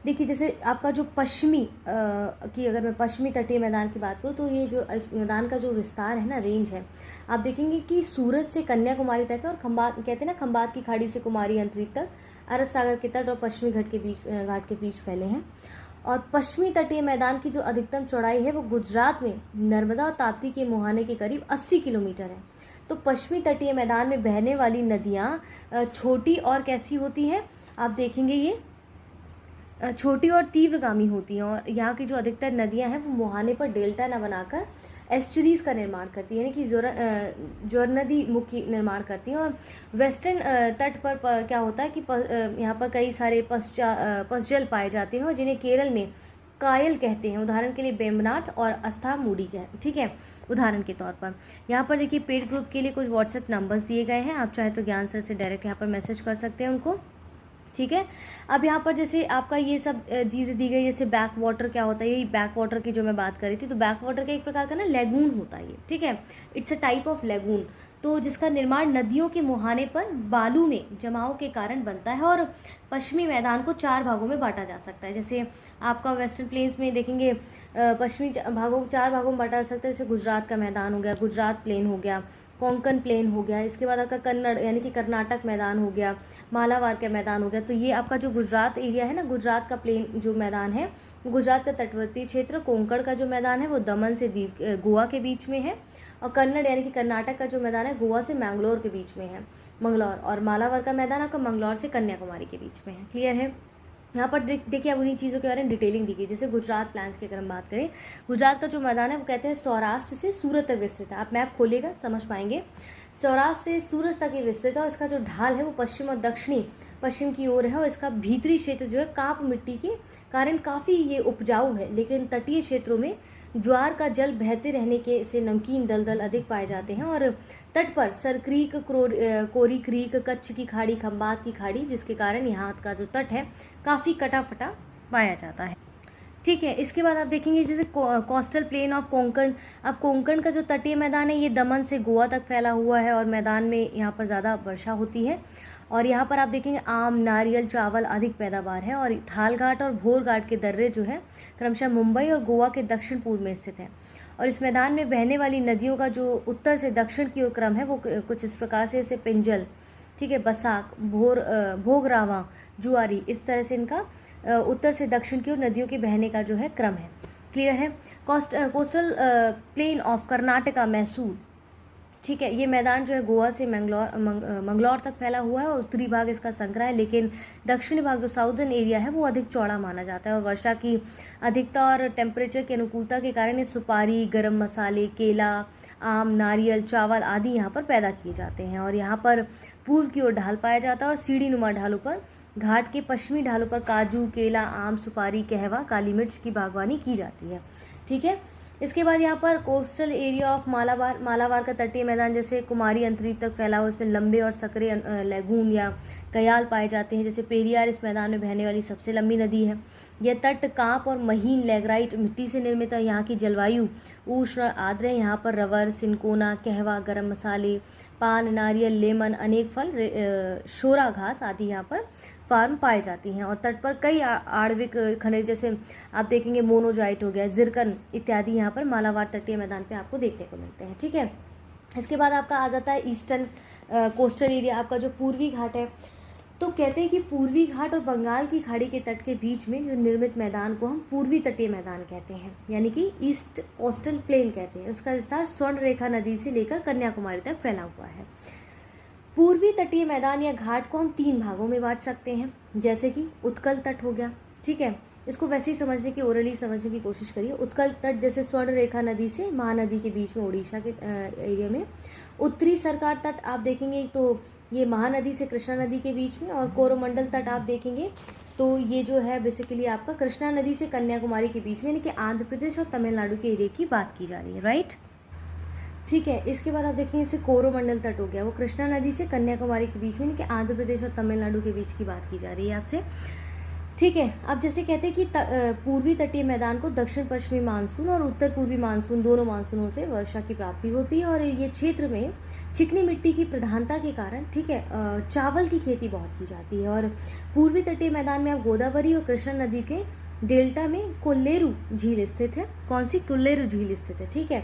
देखिए जैसे आपका जो पश्चिमी की अगर मैं पश्चिमी तटीय मैदान की बात करूँ तो ये जो इस मैदान का जो विस्तार है ना, रेंज है, आप देखेंगे कि सूरत से कन्याकुमारी तक है, और खंबात कहते हैं ना, खंबात की खाड़ी से कुमारी अंतरिक्ष तक, अरब सागर के तट और पश्चिमी घाट के बीच फैले हैं। और पश्चिमी तटीय मैदान की जो अधिकतम चौड़ाई है वो गुजरात में नर्मदा और ताप्ती के मुहाने के करीब 80 किलोमीटर है। तो पश्चिमी तटीय मैदान में बहने वाली नदियाँ छोटी और कैसी होती हैं, आप देखेंगे ये छोटी और तीव्रगामी होती हैं, और यहाँ की जो अधिकतर नदियाँ हैं वो मुहाने पर डेल्टा न बनाकर एस्चुरीज का निर्माण करती है, यानी कि जोरनदी मुखी निर्माण करती हैं। और वेस्टर्न तट पर क्या होता है कि यहाँ पर कई सारे पसजल पाए जाते हैं, और जिन्हें केरल में कायल कहते हैं, उदाहरण के लिए बेम्बनाट और अस्थामूडी है। ठीक है, उदाहरण के तौर पर यहाँ पर देखिए पेड ग्रुप के लिए कुछ व्हाट्सएप नंबर्स दिए गए हैं, आप चाहे तो ज्ञान सर से डायरेक्ट यहाँ पर मैसेज कर सकते हैं उनको। ठीक है, अब यहाँ पर जैसे आपका ये सब चीज़ें दी गई, जैसे बैक वाटर क्या होता है, यही बैक वाटर की जो मैं बात कर रही थी, तो बैक वाटर का एक प्रकार का ना लैगून होता है ये। ठीक है, it's a type of lagoon, तो जिसका निर्माण नदियों के मुहाने पर बालू में जमाव के कारण बनता है, और पश्चिमी मैदान को 4 भागों में बांटा जा सकता है। जैसे आपका वेस्टर्न प्लेन्स में देखेंगे पश्चिमी भागों 4 भागों में बांटा जा सकता है, जैसे गुजरात का मैदान हो गया, गुजरात प्लेन हो गया, कोंकण प्लेन हो गया, इसके बाद आपका कन्नड़ यानी कि कर्नाटक मैदान हो गया, मालाबार का मैदान हो गया। तो ये आपका जो गुजरात एरिया है ना, गुजरात का प्लेन जो मैदान है, गुजरात का तटवर्ती क्षेत्र, कोंकण का जो मैदान है वो दमन से गोवा के बीच में है, और कन्नड़ यानी कि कर्नाटक का जो मैदान है गोवा से मैंगलोर के बीच में है, मंगलौर, और मालाबार का मैदान आपका मंगलौर से कन्याकुमारी के बीच में है। क्लियर है, यहाँ पर देखिए अब उन्हीं चीज़ों के बारे में डिटेलिंग दी गई। जैसे गुजरात प्लान्स की अगर हम बात करें, गुजरात का जो मैदान है वो कहते हैं सौराष्ट्र से सूरत तक विस्तृत है, आप मैप खोलिएगा समझ पाएंगे, सौराष्ट्र से सूरत तक ये विस्तृत है, और इसका जो ढाल है वो पश्चिम और दक्षिणी पश्चिम की ओर है, और इसका भीतरी क्षेत्र जो है काप मिट्टी के कारण काफ़ी ये उपजाऊ है, लेकिन तटीय क्षेत्रों में ज्वार का जल बहते रहने के से नमकीन दलदल अधिक पाए जाते हैं, और तट पर सर क्रीक, कोरी क्रीक, कच्छ की खाड़ी, खंबात की खाड़ी, जिसके कारण यहाँ का जो तट है काफ़ी कटा फटा पाया जाता है। ठीक है, इसके बाद आप देखेंगे जैसे कोस्टल प्लेन ऑफ कोंकण। अब कोंकण का जो तटीय मैदान है ये दमन से गोवा तक फैला हुआ है, और मैदान में यहाँ पर ज़्यादा वर्षा होती है, और यहाँ पर आप देखेंगे आम, नारियल, चावल अधिक पैदावार है। और थाल घाट और भोर घाट के दर्रे जो है क्रमशः मुंबई और गोवा के दक्षिण पूर्व में स्थित है, और इस मैदान में बहने वाली नदियों का जो उत्तर से दक्षिण की ओर क्रम है वो कुछ इस प्रकार से, जैसे पिंजल, ठीक है, बसाक, भोगरावा, जुआरी, इस तरह से इनका उत्तर से दक्षिण की ओर नदियों के बहने का जो है क्रम है। क्लियर है, coastal plain of Karnataka, Mysore, ठीक है, ये मैदान जो है गोवा से मंगलौर तक फैला हुआ है, और उत्तरी भाग इसका संकरा है, लेकिन दक्षिणी भाग जो साउदर्न एरिया है वो अधिक चौड़ा माना जाता है, और वर्षा की अधिकता और टेम्परेचर की अनुकूलता के कारण ये सुपारी, गरम मसाले, केला, आम, नारियल, चावल आदि यहाँ पर पैदा किए जाते हैं। और यहाँ पर पूर्व की ओर ढाल पाया जाता है, और सीढ़ी नुमा ढालों पर, घाट के पश्चिमी ढालों पर काजू, केला, आम, सुपारी, कहवा, काली मिर्च की बागवानी की जाती है। ठीक है, इसके बाद यहाँ पर कोस्टल एरिया ऑफ मालाबार का तटीय मैदान जैसे कुमारी अंतरिक्ष तक फैला हुआ, इसमें लंबे और सकरे लैगून या कयाल पाए जाते हैं। जैसे पेरियार इस मैदान में बहने वाली सबसे लंबी नदी है। यह तट कांप और महीन लैगराइट मिट्टी से निर्मित है। यहाँ की जलवायु उष्ण और आर्द्र है। यहाँ पर रबर, सिनकोना, कहवा, गरम मसाले, पान, नारियल, लेमन, अनेक फल, शोरा घास आदि यहाँ पर फार्म पाए जाती हैं। और तट पर कई आणविक खनिज जैसे आप देखेंगे मोनोजाइट हो गया, जिरकन इत्यादि यहाँ पर मालाबार तटीय मैदान पे आपको देखने को मिलते हैं। ठीक है, इसके बाद आपका आ जाता है ईस्टर्न कोस्टल एरिया, आपका जो पूर्वी घाट है। तो कहते हैं कि पूर्वी घाट और बंगाल की खाड़ी के तट के बीच में जो निर्मित मैदान को हम पूर्वी तटीय मैदान कहते हैं, यानी कि ईस्ट कोस्टल प्लेन कहते हैं। उसका विस्तार स्वर्ण रेखा नदी से लेकर कन्याकुमारी तक फैला हुआ है। पूर्वी तटीय मैदान या घाट को हम 3 भागों में बांट सकते हैं, जैसे कि उत्कल तट हो गया, ठीक है, इसको वैसे ही समझने की, ओरली समझने की कोशिश करिए। उत्कल तट जैसे स्वर्ण रेखा नदी से महानदी के बीच में उड़ीसा के एरिया में। उत्तरी सरकार तट आप देखेंगे तो ये महानदी से कृष्णा नदी के बीच में, और कोरोमंडल तट आप देखेंगे तो ये जो है बेसिकली आपका कृष्णा नदी से कन्याकुमारी के बीच में, यानी कि आंध्र प्रदेश और तमिलनाडु के एरिया की बात की जा रही है, राइट, ठीक है। इसके बाद आप देखेंगे इसे कोरोमंडल तट हो गया, वो कृष्णा नदी से कन्याकुमारी के बीच में, यानी कि आंध्र प्रदेश और तमिलनाडु के बीच की बात की जा रही है आपसे, ठीक है। अब जैसे कहते हैं कि पूर्वी तटीय मैदान को दक्षिण पश्चिमी मानसून और उत्तर पूर्वी मानसून, दोनों मानसूनों से वर्षा की प्राप्ति होती है, और ये क्षेत्र में चिकनी मिट्टी की प्रधानता के कारण, ठीक है, चावल की खेती बहुत की जाती है। और पूर्वी तटीय मैदान में आप गोदावरी और कृष्णा नदी के डेल्टा में कोल्लेरू झील स्थित है। कौन सी? कोल्लेरू झील स्थित है, ठीक है।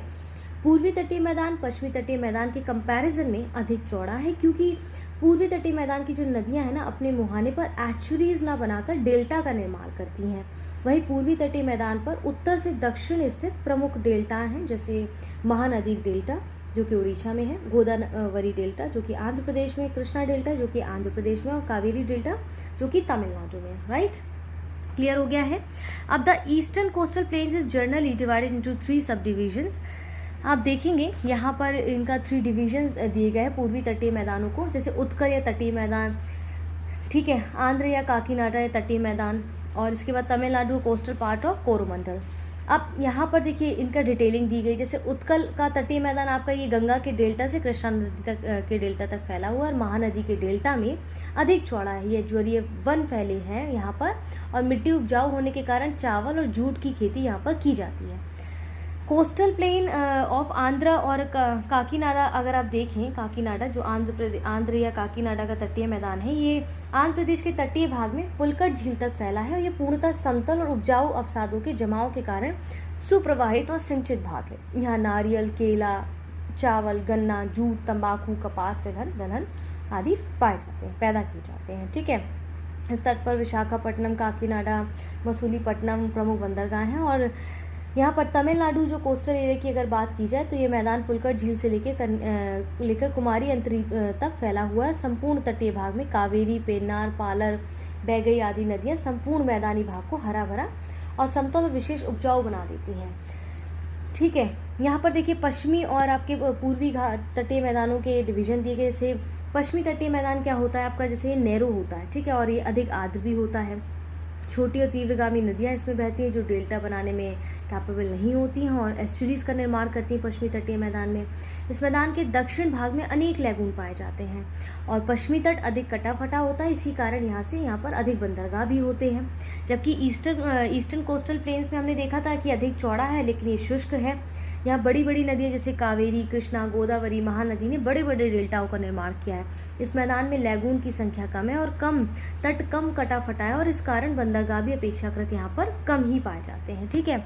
पूर्वी तटीय मैदान पश्चिमी तटीय मैदान के कंपैरिजन में अधिक चौड़ा है, क्योंकि पूर्वी तटीय मैदान की जो नदियां हैं ना, अपने मुहाने पर एस्चुरीज ना बनाकर डेल्टा का निर्माण करती हैं। वहीं पूर्वी तटीय मैदान पर उत्तर से दक्षिण स्थित प्रमुख डेल्टा हैं, जैसे महानदी डेल्टा जो कि उड़ीसा में है, गोदावरी डेल्टा जो कि आंध्र प्रदेश में, कृष्णा डेल्टा जो कि आंध्र प्रदेश में, और कावेरी डेल्टा जो कि तमिलनाडु में, राइट, क्लियर हो गया है। अब the eastern coastal planes is generally divided into 3 सब डिविजन्स। आप देखेंगे यहाँ पर इनका 3 डिवीजन दिए गए हैं पूर्वी तटीय मैदानों को, जैसे उत्कल या तटीय मैदान, ठीक है, आंध्र या काकीनाडा या तटीय मैदान, और इसके बाद Tamil Nadu coastal part of Coromandel. अब यहाँ पर देखिए इनका डिटेलिंग दी गई, जैसे उत्कल का तटीय मैदान आपका ये गंगा के डेल्टा से कृष्णा नदी तक के डेल्टा तक फैला हुआ है, और महानदी के डेल्टा में अधिक चौड़ा है। ये ज्वारीय वन फैले हैं यहाँ पर, और मिट्टी उपजाऊ होने के कारण चावल और जूट की खेती यहाँ पर की जाती है। कोस्टल प्लेन ऑफ आंध्र और काकीनाडा, अगर आप देखें काकीनाडा जो आंध्र या काकीनाडा का तटीय मैदान है, ये आंध्र प्रदेश के तटीय भाग में पुलकट झील तक फैला है, और ये पूर्णतः समतल और उपजाऊ अवसादों के जमाव के कारण सुप्रवाहित और सिंचित भाग है। यहाँ नारियल, केला, चावल, गन्ना, जूट, तंबाकू, कपास, दलहन आदि पाए जाते हैं, पैदा किए जाते हैं, ठीक है। इस तट पर विशाखापट्टनम, काकीनाडा, मसूलीपट्टनम प्रमुख बंदरगाह हैं। और यहाँ पर तमिलनाडु जो कोस्टल एरिया की अगर बात की जाए तो ये मैदान पुलकट झील से लेकर कुमारी अंतरीप तक फैला हुआ है। संपूर्ण तटीय भाग में कावेरी, पेन्नार, पालर, बैगई आदि नदियाँ संपूर्ण मैदानी भाग को हरा भरा और समतल और विशेष उपजाऊ बना देती हैं, ठीक है। यहाँ पर देखिए पश्चिमी और आपके पूर्वी घाट तटीय मैदानों के डिवीजन दिए गए। जैसे पश्चिमी तटीय मैदान क्या होता है आपका, जैसे नैरो होता है, ठीक है, और ये अधिक आर्द्र भी होता है। छोटी और तीव्रगामी नदियाँ इसमें बहती हैं जो डेल्टा बनाने में कैपेबल नहीं होती हैं और एस्चुरीज का निर्माण करती हैं पश्चिमी तटीय मैदान में। इस मैदान के दक्षिण भाग में अनेक लैगून पाए जाते हैं और पश्चिमी तट अधिक कटा फटा होता है, इसी कारण यहाँ पर अधिक बंदरगाह भी होते हैं। जबकि ईस्टर्न कोस्टल प्लेन्स में हमने देखा था कि अधिक चौड़ा है लेकिन ये शुष्क है। यहाँ बड़ी बड़ी नदियाँ जैसे कावेरी, कृष्णा, गोदावरी, महानदी ने बड़े बड़े डेल्टाओं का निर्माण किया है। इस मैदान में लैगून की संख्या कम है और तट कम कटा फटा है और इस कारण बंदरगाह भी अपेक्षाकृत यहाँ पर कम ही पाए जाते हैं, ठीक है।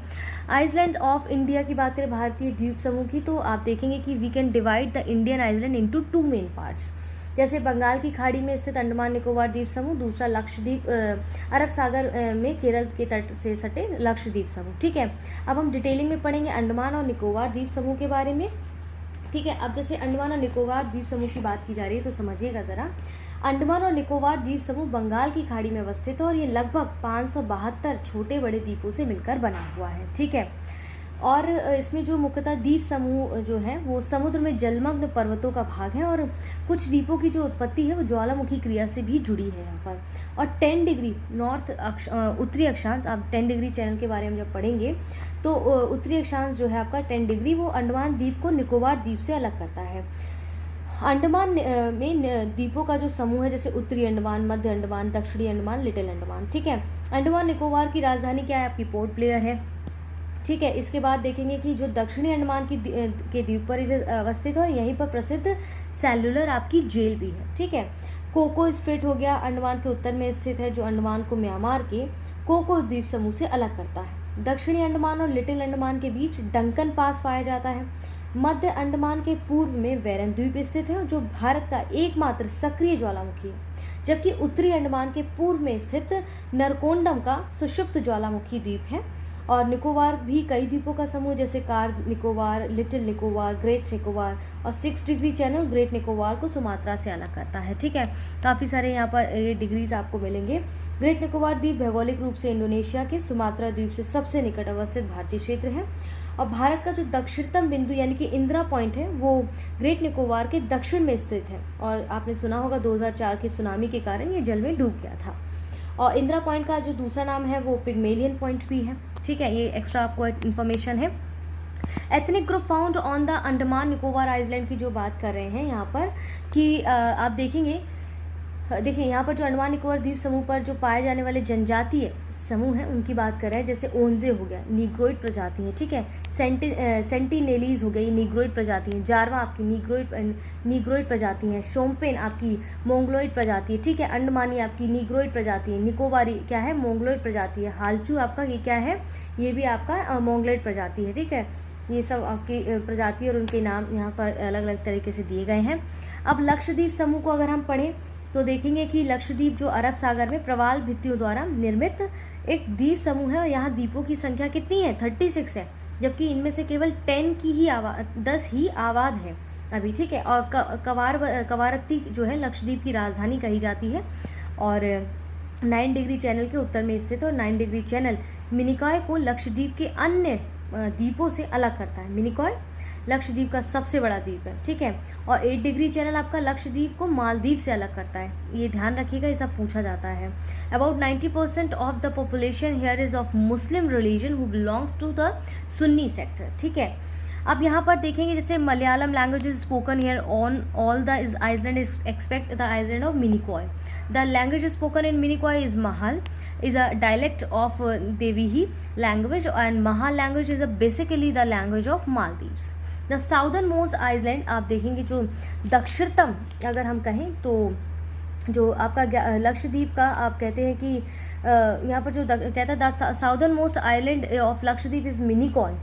आइसलैंड ऑफ इंडिया की बात करें, भारतीय द्वीप समूह की, तो आप देखेंगे कि we can divide the Indian island into 2 main parts. जैसे बंगाल की खाड़ी में स्थित अंडमान निकोबार द्वीप समूह, दूसरा लक्षद्वीप अरब सागर में केरल के तट से सटे लक्षद्वीप समूह, ठीक है। अब हम डिटेलिंग में पढ़ेंगे अंडमान और निकोबार द्वीप समूह के बारे में, ठीक है। अब जैसे अंडमान और निकोबार द्वीप समूह की बात की जा रही है तो समझिएगा ज़रा। अंडमान और निकोबार द्वीप समूह बंगाल की खाड़ी में अवस्थित है और ये लगभग 572 छोटे बड़े द्वीपों से मिलकर बना हुआ है, ठीक है। और इसमें जो मुख्यतः द्वीप समूह जो है वो समुद्र में जलमग्न पर्वतों का भाग है और कुछ द्वीपों की जो उत्पत्ति है वो ज्वालामुखी क्रिया से भी जुड़ी है यहाँ पर। और 10 डिग्री उत्तरी अक्षांश, आप 10 डिग्री चैनल के बारे में जब पढ़ेंगे तो उत्तरी अक्षांश जो है आपका 10 डिग्री वो अंडमान द्वीप को निकोबार द्वीप से अलग करता है। अंडमान में द्वीपों का जो समूह है जैसे उत्तरी अंडमान, मध्य अंडमान, दक्षिणी अंडमान, लिटिल अंडमान, ठीक है। अंडमान निकोबार की राजधानी क्या है आपकी पोर्ट ब्लेयर है, ठीक है। इसके बाद देखेंगे कि जो दक्षिणी अंडमान के द्वीप पर अवस्थित है और यहीं पर प्रसिद्ध सेलुलर आपकी जेल भी है, ठीक है। कोको स्ट्रेट हो गया, अंडमान के उत्तर में स्थित है जो अंडमान को म्यांमार के कोको द्वीप समूह से अलग करता है। दक्षिणी अंडमान और लिटिल अंडमान के बीच डंकन पास पाया जाता है मध्य अंडमान के पूर्व में वेरन द्वीप स्थित है, जो भारत का एकमात्र सक्रिय ज्वालामुखी है, जबकि उत्तरी अंडमान के पूर्व में स्थित नरकोंडम का सुषुप्त ज्वालामुखी द्वीप है। और निकोबार भी कई द्वीपों का समूह, जैसे car Nicobar, little Nicobar, great Nicobar, और 6 डिग्री चैनल ग्रेट निकोबार को सुमात्रा से अलग करता है। ठीक है, काफ़ी सारे यहाँ पर ये डिग्रीज आपको मिलेंगे। ग्रेट निकोबार द्वीप भौगोलिक रूप से इंडोनेशिया के सुमात्रा द्वीप से सबसे निकट अवस्थित भारतीय क्षेत्र है, और भारत का जो दक्षिणतम बिंदु यानी कि इंदिरा पॉइंट है वो ग्रेट निकोबार के दक्षिण में स्थित है। और आपने सुना होगा 2004 के सुनामी के कारण ये जल में डूब गया था। और इंदिरा पॉइंट का जो दूसरा नाम है वो पिग्मेलियन पॉइंट भी है। ठीक है, ये एक्स्ट्रा आपको इन्फॉर्मेशन है। Ethnic group found on the Andaman Nicobar island की जो बात कर रहे हैं यहाँ पर कि आप देखिए यहाँ पर जो अंडमान निकोबार द्वीप समूह पर जो पाए जाने वाले जनजातीय समूह हैं उनकी बात कर रहे हैं। जैसे ओंजे हो गया, नीग्रोइड प्रजाति है। ठीक है, सेंटिनेलीज हो गई, नीग्रोइड प्रजाति है। जारवा आपकी नीग्रोइड प्रजाति है। शोम्पेन आपकी मोंगलोइड प्रजाति है। ठीक है, अंडमानी आपकी नीग्रोइड प्रजाति है। निकोबारी क्या है, मोंगलोइड प्रजाति है। हालचू आपका ये क्या है, ये भी आपका मोंगलोइड प्रजाति है। ठीक है, ये सब आपकी प्रजाति और उनके नाम यहाँ पर अलग अलग तरीके से दिए गए हैं। अब लक्षद्वीप समूह को अगर हम पढ़ें तो देखेंगे कि लक्षद्वीप जो अरब सागर में प्रवाल भित्तियों द्वारा निर्मित एक द्वीप समूह है, और यहाँ द्वीपों की संख्या कितनी है, 36 है, जबकि इनमें से केवल 10 ही आबाद है अभी। ठीक है, और कवारत्ती जो है लक्षद्वीप की राजधानी कही जाती है, और 9 डिग्री चैनल के उत्तर में स्थित है। और 9 डिग्री चैनल मिनिकॉय को लक्षद्वीप के अन्य द्वीपों से अलग करता है। मिनिकॉय लक्षद्वीप का सबसे बड़ा द्वीप है। ठीक है, और 8 डिग्री चैनल आपका लक्षद्वीप को मालदीव से अलग करता है। ये ध्यान रखिएगा, ये सब पूछा जाता है। About 90% of the population here is of Muslim religion who belongs to the Sunni sector. ठीक है, अब यहाँ पर देखेंगे जैसे Malayalam language is spoken here on all the island expect the island of Minicoy. The language spoken in Minicoy is Mahl, is a dialect of Devihi language, and Mahal language is basically the language of Maldives. The southern most island आप देखेंगे जो दक्षिणतम अगर हम कहें तो जो आपका लक्षद्वीप का आप कहते हैं कि यहाँ पर जो कहता है the southern most island of Lakshadweep is Minicoy,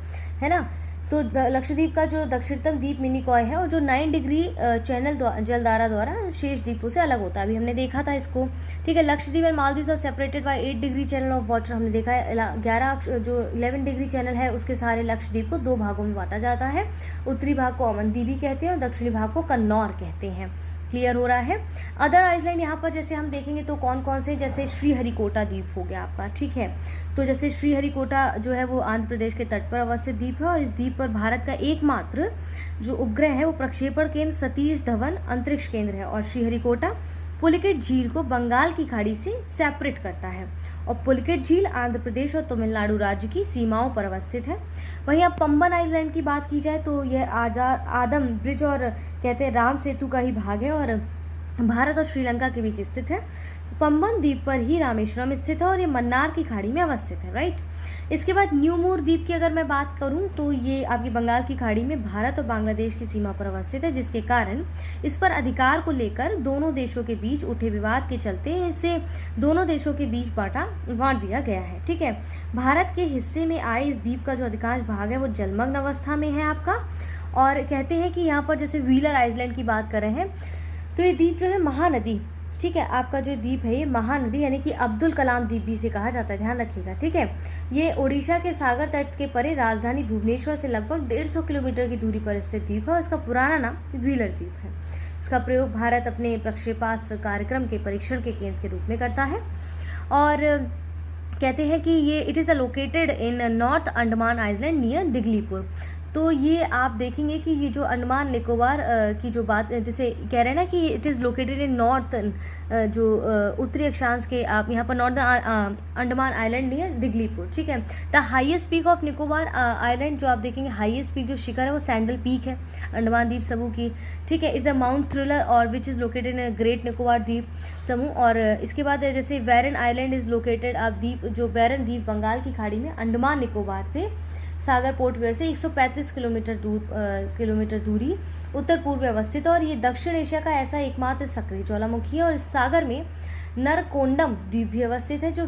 है ना। तो लक्षद्वीप का जो दक्षिणतम द्वीप मिनिकॉय है, और जो 9 डिग्री चैनल जलधारा द्वारा शेष द्वीपों से अलग होता है। अभी हमने देखा था इसको। ठीक है, Lakshadweep and Maldives are separated by 8 degree channel of water. हमने देखा है 11 डिग्री चैनल है उसके सारे लक्षद्वीप को 2 भागों में बांटा जाता है। उत्तरी भाग को अमनदीवी कहते हैं और दक्षिणी भाग को कन्नौर कहते हैं। क्लियर हो रहा है। अदर आइलैंड यहाँ पर जैसे हम देखेंगे तो कौन कौन से, जैसे श्रीहरिकोटा द्वीप हो गया आपका। ठीक है, तो जैसे श्रीहरिकोटा जो है वो आंध्र प्रदेश के तट पर अवस्थित द्वीप है, और इस द्वीप पर भारत का एकमात्र जो उपग्रह है वो प्रक्षेपण केंद्र सतीश धवन अंतरिक्ष केंद्र है। और श्रीहरिकोटा पुलिकेट झील को बंगाल की खाड़ी से सेपरेट करता है, और पुलिकेट झील आंध्र प्रदेश और तमिलनाडु राज्य की सीमाओं पर अवस्थित है। वहीं अब पंबन आइलैंड की बात की जाए तो यह आदम ब्रिज और कहते हैं राम सेतु का ही भाग है, और भारत और श्रीलंका के बीच स्थित है। पंबन द्वीप पर ही रामेश्वरम स्थित है, और ये मन्नार की खाड़ी में अवस्थित है। राइट, इसके बाद न्यूमूर द्वीप की अगर मैं बात करूं तो ये आपकी बंगाल की खाड़ी में भारत और बांग्लादेश की सीमा पर अवस्थित है, जिसके कारण इस पर अधिकार को लेकर दोनों देशों के बीच उठे विवाद के चलते इसे दोनों देशों के बीच बांट दिया गया है। ठीक है, भारत के हिस्से में आए इस द्वीप का जो अधिकांश भाग है वो जलमग्न अवस्था में है आपका, और कहते हैं कि यहाँ पर जैसे व्हीलर आइलैंड की बात कर रहे हैं तो ये द्वीप जो है महानदी, ठीक है, आपका जो द्वीप है ये महानदी यानी कि अब्दुल कलाम द्वीप भी इसे कहा जाता है, ध्यान रखिएगा। ठीक है, ये ओडिशा के सागर तट के परे राजधानी भुवनेश्वर से लगभग 150 किलोमीटर की दूरी पर स्थित द्वीप है, और इसका पुराना नाम व्हीलर द्वीप है। इसका प्रयोग भारत अपने प्रक्षेपास्त्र कार्यक्रम के परीक्षण के केंद्र के रूप में करता है, और कहते हैं कि ये it is located in north Andaman island near Diglipur. तो ये आप देखेंगे कि ये जो अंडमान निकोबार की जो बात जैसे कह रहे हैं ना कि it is located in north जो उत्तरी अक्षांश के आप यहाँ पर north Andaman island near Diglipur. ठीक है, the highest peak of Nicobar island जो आप देखेंगे हाईएस्ट पीक जो शिखर है वो सैंडल पीक है अंडमान द्वीप समूह की। ठीक है, इज द माउंट थ्रिलर और which is located in great Nicobar द्वीप समूह। और इसके बाद जैसे वेरन आइलैंड इज लोकेटेड आप द्वीप जो वेरन द्वीप बंगाल की खाड़ी में अंडमान निकोबार से सागर पोर्ट वेयर से 135 किलोमीटर दूरी उत्तर पूर्व में अवस्थित है, और ये दक्षिण एशिया का ऐसा एकमात्र सक्रिय ज्वालामुखी है। और इस सागर में नरकोंडम द्वीप भी अवस्थित है जो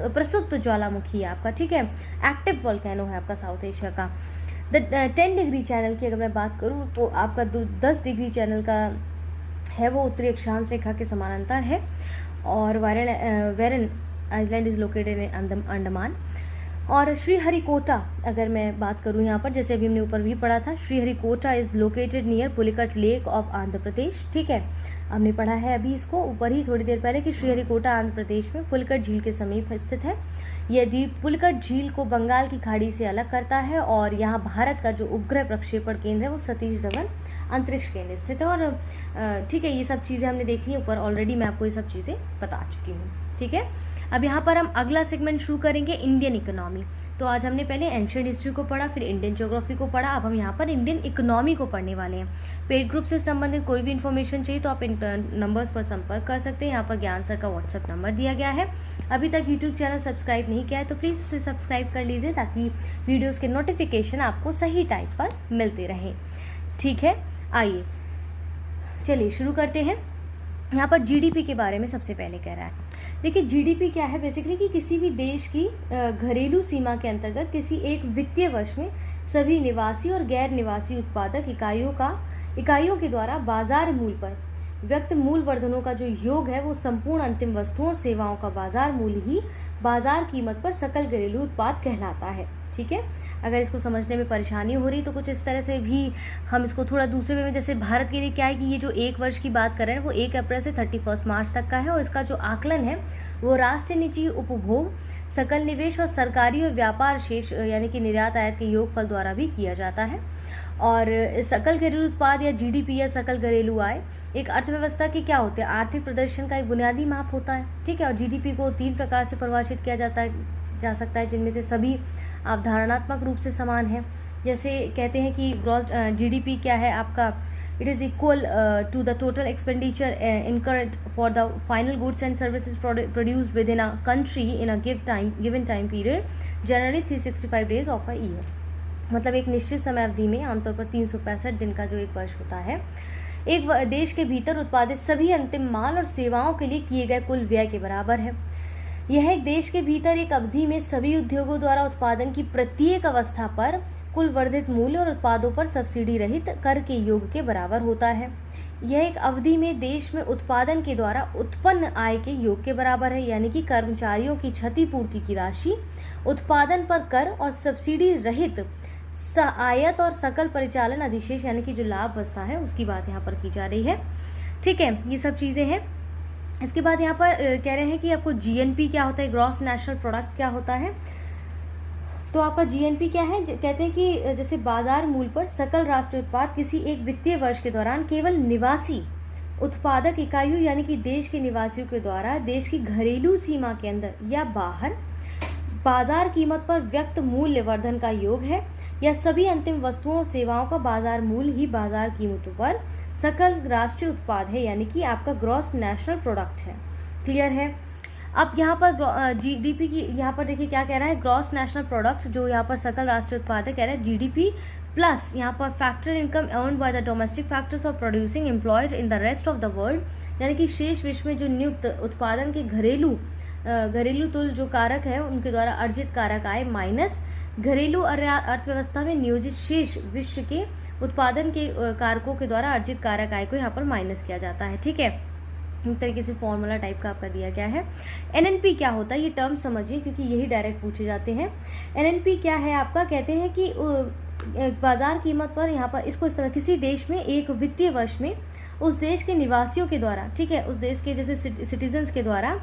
प्रसुप्त ज्वालामुखी है आपका। ठीक है, एक्टिव वोल्केनो है आपका साउथ एशिया का। 10 डिग्री चैनल की अगर मैं बात करूँ तो आपका 10 डिग्री चैनल का है वो उत्तरी अक्षांश रेखा के समानांतर है, और Warren island is located in Andaman. और श्रीहरिकोटा अगर मैं बात करूं यहाँ पर, जैसे अभी हमने ऊपर भी पढ़ा था, Sriharikota is located near Pulicat lake of Andhra Pradesh. ठीक है, हमने पढ़ा है अभी इसको ऊपर ही थोड़ी देर पहले कि श्रीहरिकोटा आंध्र प्रदेश में पुलिकट झील के समीप स्थित है। यह द्वीप पुलिकट झील को बंगाल की खाड़ी से अलग करता है, और यहाँ भारत का जो उपग्रह प्रक्षेपण केंद्र है वो सतीश धवन अंतरिक्ष केंद्र स्थित है। और ठीक है, ये सब चीज़ें हमने देख ली ऊपर ऑलरेडी, मैं आपको ये सब चीज़ें बता चुकी हूँ। ठीक है, अब यहाँ पर हम अगला सेगमेंट शुरू करेंगे, इंडियन इकोनॉमी। तो आज हमने पहले एंशिएंट हिस्ट्री को पढ़ा, फिर इंडियन ज्योग्राफी को पढ़ा, अब हम यहाँ पर इंडियन इकोनॉमी को पढ़ने वाले हैं। पेड ग्रुप से संबंधित कोई भी इन्फॉर्मेशन चाहिए तो आप इन नंबर्स पर संपर्क कर सकते हैं। यहाँ पर ज्ञान सर का व्हाट्सएप नंबर दिया गया है। अभी तक यूट्यूब चैनल सब्सक्राइब नहीं किया है तो प्लीज़ इसे सब्सक्राइब कर लीजिए, ताकि वीडियोज़ के नोटिफिकेशन आपको सही टाइम पर मिलते रहें। ठीक है, आइए चलिए शुरू करते हैं। यहाँ पर जीडीपी के बारे में सबसे पहले कह रहा है। देखिए, जीडीपी क्या है बेसिकली कि किसी भी देश की घरेलू सीमा के अंतर्गत किसी एक वित्तीय वर्ष में सभी निवासी और गैर निवासी उत्पादक इकाइयों के द्वारा बाजार मूल्य पर व्यक्त मूल वर्धनों का जो योग है वो संपूर्ण अंतिम वस्तुओं और सेवाओं का बाजार मूल्य ही बाजार कीमत पर सकल घरेलू उत्पाद कहलाता है। ठीक है, अगर इसको समझने में परेशानी हो रही तो कुछ इस तरह से भी हम इसको थोड़ा दूसरे वे में, जैसे भारत के लिए क्या है कि ये जो एक वर्ष की बात कर रहे हैं वो 1 अप्रैल से 31 मार्च तक का है, और इसका जो आकलन है वो राष्ट्रीय निजी उपभोग, सकल निवेश और सरकारी और व्यापार शेष यानी कि निर्यात आयात के योगफल द्वारा भी किया जाता है। और सकल घरेलू उत्पाद या जीडीपी या सकल घरेलू आय एक अर्थव्यवस्था के क्या होते हैं, आर्थिक प्रदर्शन का एक बुनियादी माप होता है। ठीक है, और जीडीपी को 3 प्रकार से परिभाषित किया जा सकता है, जिनमें से सभी अवधारणात्मक रूप से समान है। जैसे कहते हैं कि ग्रॉस जीडीपी क्या है आपका, it is equal to the total expenditure incurred for the final goods and services produce within a country in a given time period generally 365 days of a year. मतलब एक निश्चित समय अवधि में आमतौर पर 365 दिन का जो एक वर्ष होता है, एक देश के भीतर उत्पादित सभी अंतिम माल और सेवाओं के लिए किए गए कुल व्यय के बराबर है। यह एक देश के भीतर एक अवधि में सभी उद्योगों द्वारा उत्पादन की प्रत्येक अवस्था पर कुल वर्धित मूल्य और उत्पादों पर सब्सिडी रहित कर के योग के बराबर होता है। यह एक अवधि में देश में उत्पादन के द्वारा उत्पन्न आय के योग के बराबर है, यानी कि कर्मचारियों की क्षतिपूर्ति की राशि, उत्पादन पर कर और सब्सिडी रहित आयत और सकल परिचालन अधिशेष यानी कि जो लाभ बचता है उसकी बात यहाँ पर की जा रही है। ठीक है, ये सब चीज़ें हैं। इसके बाद यहाँ पर कह रहे हैं कि आपको जीएनपी क्या होता है, ग्रॉस नेशनल प्रोडक्ट क्या होता है। तो आपका जीएनपी क्या है, कहते हैं कि जैसे बाजार मूल्य पर सकल राष्ट्रीय उत्पाद किसी एक वित्तीय वर्ष के दौरान केवल निवासी उत्पादक इकाइयों यानी कि देश के निवासियों के द्वारा देश की घरेलू सीमा के अंदर या बाहर बाजार कीमत पर व्यक्त मूल्य वर्धन का योग है, या सभी अंतिम वस्तुओं और सेवाओं का बाजार मूल्य ही बाजार कीमतों पर सकल राष्ट्रीय उत्पाद है, यानी कि आपका ग्रॉस नेशनल प्रोडक्ट है। क्लियर है। अब यहाँ पर जीडीपी की यहाँ पर देखिए क्या कह रहा है, ग्रॉस नेशनल प्रोडक्ट जो यहाँ पर सकल राष्ट्रीय उत्पाद है, कह रहा है जीडीपी प्लस यहाँ पर factor income earned by the domestic factors of producing employed in the rest of the world, यानी कि शेष विश्व में जो नियुक्त उत्पादन के घरेलू तुल जो कारक है उनके द्वारा अर्जित कारक आय माइनस घरेलू अर्थव्यवस्था में नियोजित शेष विश्व के उत्पादन के कारकों के द्वारा अर्जित कारक आय को यहाँ पर माइनस किया जाता है। ठीक है, एक तरीके से फॉर्मूला टाइप का आपका दिया गया है। एनएनपी क्या होता है, ये टर्म समझिए क्योंकि यही डायरेक्ट पूछे जाते हैं। एनएनपी क्या है आपका, कहते हैं कि बाजार कीमत पर यहाँ पर इसको इस तरह, किसी देश में एक वित्तीय वर्ष में उस देश के निवासियों के द्वारा, ठीक है, उस देश के जैसे सिटीजन्स के द्वारा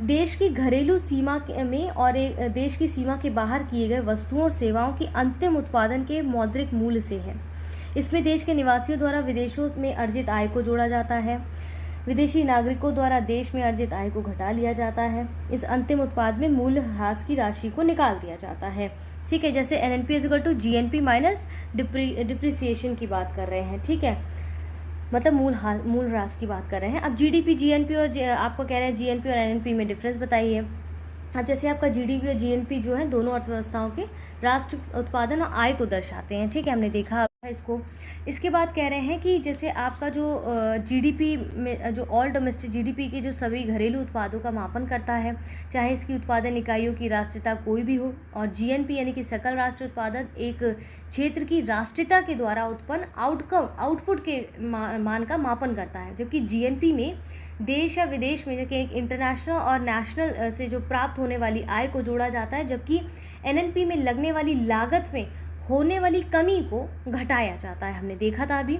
देश की घरेलू सीमा में और एक देश की सीमा के बाहर किए गए वस्तुओं और सेवाओं की अंतिम उत्पादन के मौद्रिक मूल्य से है। इसमें देश के निवासियों द्वारा विदेशों में अर्जित आय को जोड़ा जाता है, विदेशी नागरिकों द्वारा देश में अर्जित आय को घटा लिया जाता है। इस अंतिम उत्पाद में मूल्य ह्रास की राशि को निकाल दिया जाता है। ठीक है, जैसे NNP is equal to GNP minus depreciation की बात कर रहे हैं। ठीक है, मतलब मूल ह्रास की बात कर रहे हैं। अब जीडीपी, जीएनपी और आपको कह रहे हैं जीएनपी और एनएनपी में डिफरेंस बताइए। अब जैसे आपका जीडीपी और जीएनपी जो है दोनों अर्थव्यवस्थाओं के राष्ट्रीय उत्पादन और आय को दर्शाते हैं। ठीक है, हमने देखा इसको। इसके बाद कह रहे हैं कि जैसे आपका जो जीडीपी में जो ऑल डोमेस्टिक जीडीपी के जो सभी घरेलू उत्पादों का मापन करता है, चाहे इसकी उत्पादन इकाइयों की राष्ट्रीयता कोई भी हो, और जीएनपी यानी कि सकल राष्ट्रीय उत्पादन एक क्षेत्र की राष्ट्रीयता के द्वारा उत्पन्न आउटपुट के मान का मापन करता है, जबकि जीएनपी में देश या विदेश में जबकि एक इंटरनेशनल और नेशनल से जो प्राप्त होने वाली आय को जोड़ा जाता है, जबकि एनएनपी में लगने वाली लागत में होने वाली कमी को घटाया जाता है, हमने देखा था अभी।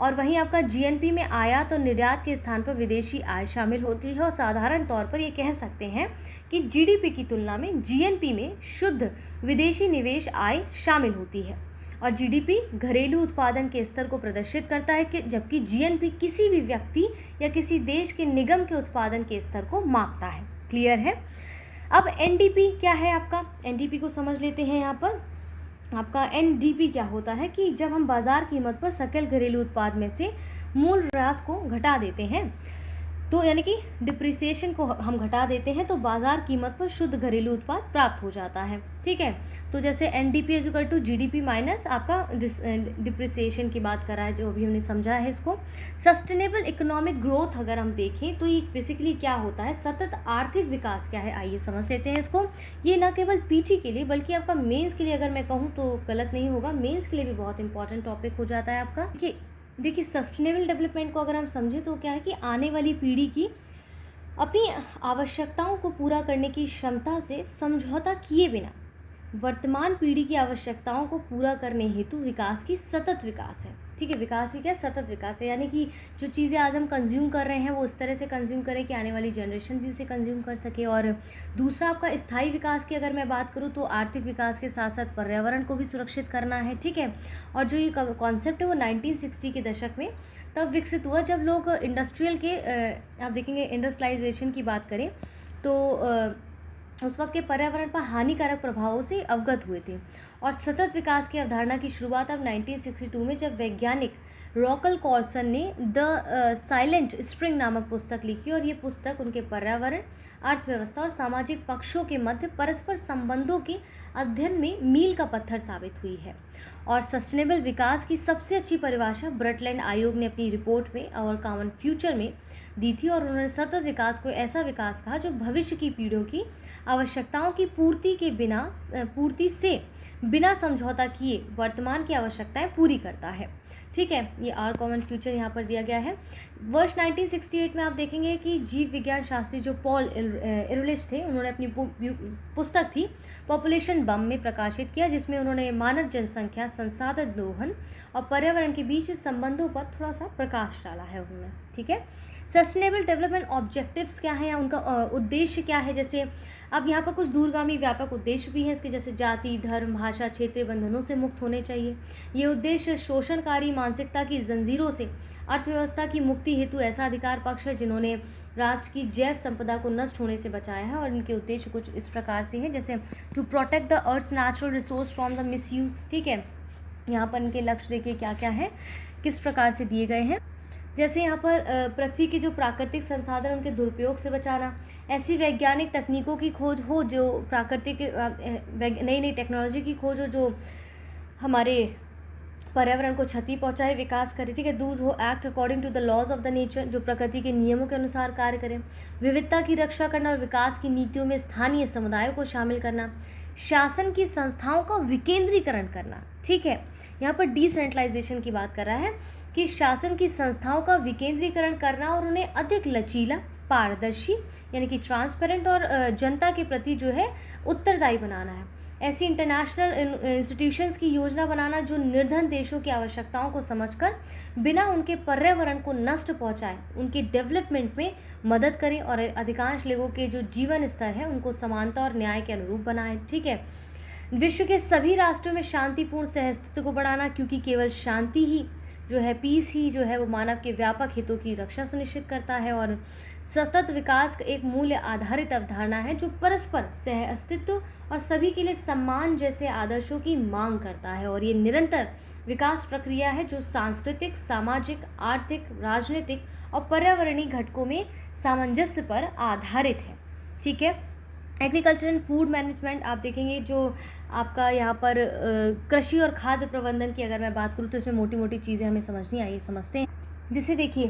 और वहीं आपका जीएनपी में आयात और निर्यात के स्थान पर विदेशी आय शामिल होती है, और साधारण तौर पर ये कह सकते हैं कि जीडीपी की तुलना में जीएनपी में शुद्ध विदेशी निवेश आय शामिल होती है। और जीडीपी घरेलू उत्पादन के स्तर को प्रदर्शित करता है कि जबकि जीएनपी किसी भी व्यक्ति या किसी देश के निगम के उत्पादन के स्तर को मापता है। क्लियर है। अब एनडीपी क्या है आपका, एनडीपी को समझ लेते हैं। यहाँ पर आपका एनडीपी क्या होता है कि जब हम बाजार कीमत पर सकल घरेलू उत्पाद में से मूल ह्रास को घटा देते हैं, तो यानी कि डिप्रिसिएशन को हम घटा देते हैं, तो बाजार कीमत पर शुद्ध घरेलू उत्पाद प्राप्त हो जाता है। ठीक है, तो जैसे NDP is equal to GDP minus आपका डिप्रिसिएशन की बात करा है, जो अभी हमने समझा है इसको। सस्टेनेबल इकोनॉमिक ग्रोथ अगर हम देखें तो ये बेसिकली क्या होता है, सतत आर्थिक विकास क्या है, आइए समझ लेते हैं इसको। ये ना केवल पीटी के लिए बल्कि आपका मेंस के लिए, अगर मैं कहूँ तो गलत नहीं होगा, मेंस के लिए भी बहुत इंपॉर्टेंट टॉपिक हो जाता है आपका। देखिए सस्टेनेबल डेवलपमेंट को अगर हम समझें तो क्या है कि आने वाली पीढ़ी की अपनी आवश्यकताओं को पूरा करने की क्षमता से समझौता किए बिना वर्तमान पीढ़ी की आवश्यकताओं को पूरा करने हेतु विकास की सतत विकास है। ठीक है, विकास ही क्या, सतत विकास है, यानी कि जो चीज़ें आज हम कंज्यूम कर रहे हैं वो इस तरह से कंज्यूम करें कि आने वाली जनरेशन भी उसे कंज्यूम कर सके। और दूसरा आपका स्थायी विकास की अगर मैं बात करूँ तो आर्थिक विकास के साथ साथ पर्यावरण को भी सुरक्षित करना है। ठीक है, और जो ये कॉन्सेप्ट है वो 1960 के दशक में तब विकसित हुआ जब लोग इंडस्ट्रियल के आप देखेंगे इंडस्ट्रियलाइजेशन की बात करें तो उस वक्त के पर्यावरण पर हानिकारक प्रभावों से अवगत हुए थे। और सतत विकास की अवधारणा की शुरुआत अब 1962 में जब वैज्ञानिक रॉकल कॉर्सन ने द साइलेंट स्प्रिंग नामक पुस्तक लिखी, और ये पुस्तक उनके पर्यावरण, अर्थव्यवस्था और सामाजिक पक्षों के मध्य परस्पर संबंधों के अध्ययन में मील का पत्थर साबित हुई है। और सस्टेनेबल विकास की सबसे अच्छी परिभाषा ब्रटलैंड आयोग ने अपनी रिपोर्ट में और कॉमन फ्यूचर में दी थी, और उन्होंने सतत विकास को ऐसा विकास कहा जो भविष्य की पीढ़ियों की आवश्यकताओं की पूर्ति से बिना समझौता किए वर्तमान की आवश्यकताएं पूरी करता है। ठीक है, ये आर कॉमन फ्यूचर यहाँ पर दिया गया है। वर्ष 1968 में आप देखेंगे कि जीव विज्ञान शास्त्री जो पॉल एरुलिश थे, उन्होंने अपनी पुस्तक थी पॉपुलेशन बम में प्रकाशित किया, जिसमें उन्होंने मानव जनसंख्या, संसाधन दोहन और पर्यावरण के बीच संबंधों पर थोड़ा सा प्रकाश डाला है उन्होंने। ठीक है, सस्टेनेबल डेवलपमेंट ऑब्जेक्टिव्स क्या है या उनका उद्देश्य क्या है, जैसे अब यहाँ पर कुछ दूरगामी व्यापक उद्देश्य भी हैं इसके, जैसे जाति, धर्म, भाषा, क्षेत्रीय बंधनों से मुक्त होने चाहिए। ये उद्देश्य शोषणकारी मानसिकता की जंजीरों से अर्थव्यवस्था की मुक्ति हेतु ऐसा अधिकार पक्ष है जिन्होंने राष्ट्र की जैव संपदा को नष्ट होने से बचाया है। और इनके उद्देश्य कुछ इस प्रकार से हैं, जैसे to protect the earth natural resource from the misuse. ठीक है, यहाँ पर इनके लक्ष्य देखिए क्या क्या है, किस प्रकार से दिए गए हैं। जैसे यहाँ पर पृथ्वी के जो प्राकृतिक संसाधन उनके दुरुपयोग से बचाना, ऐसी वैज्ञानिक तकनीकों की खोज हो जो प्राकृतिक नई नई टेक्नोलॉजी की खोज हो जो हमारे पर्यावरण को क्षति पहुंचाए, विकास करे। ठीक है, those who act according to the laws of the nature, जो प्रकृति के नियमों के अनुसार कार्य करें। विविधता की रक्षा करना और विकास की नीतियों में स्थानीय समुदायों को शामिल करना। शासन की संस्थाओं का विकेंद्रीकरण करना। ठीक है, यहाँ पर डिसेंट्रलाइजेशन की बात कर रहा है कि शासन की संस्थाओं का विकेंद्रीकरण करना और उन्हें अधिक लचीला, पारदर्शी यानी कि ट्रांसपेरेंट और जनता के प्रति जो है उत्तरदायी बनाना है। ऐसी इंटरनेशनल इंस्टीट्यूशंस की योजना बनाना जो निर्धन देशों की आवश्यकताओं को समझकर बिना उनके पर्यावरण को नष्ट पहुंचाए उनके डेवलपमेंट में मदद करें और अधिकांश लोगों के जो जीवन स्तर है उनको समानता और न्याय के अनुरूप बनाएं। ठीक है, विश्व के सभी राष्ट्रों में शांतिपूर्ण सहअस्तित्व को बढ़ाना, क्योंकि केवल शांति ही जो है, पीस ही जो है वो मानव के व्यापक हितों की रक्षा सुनिश्चित करता है। और सतत विकास एक मूल्य आधारित अवधारणा है जो परस्पर सह अस्तित्व और सभी के लिए सम्मान जैसे आदर्शों की मांग करता है। और ये निरंतर विकास प्रक्रिया है जो सांस्कृतिक, सामाजिक, आर्थिक, राजनीतिक और पर्यावरणीय घटकों में सामंजस्य पर आधारित है। ठीक है, एग्रीकल्चर एंड फूड मैनेजमेंट आप देखेंगे जो आपका यहाँ पर कृषि और खाद्य प्रबंधन की अगर मैं बात करूँ तो इसमें मोटी मोटी चीज़ें हमें समझनी आइए समझते हैं। जिससे देखिए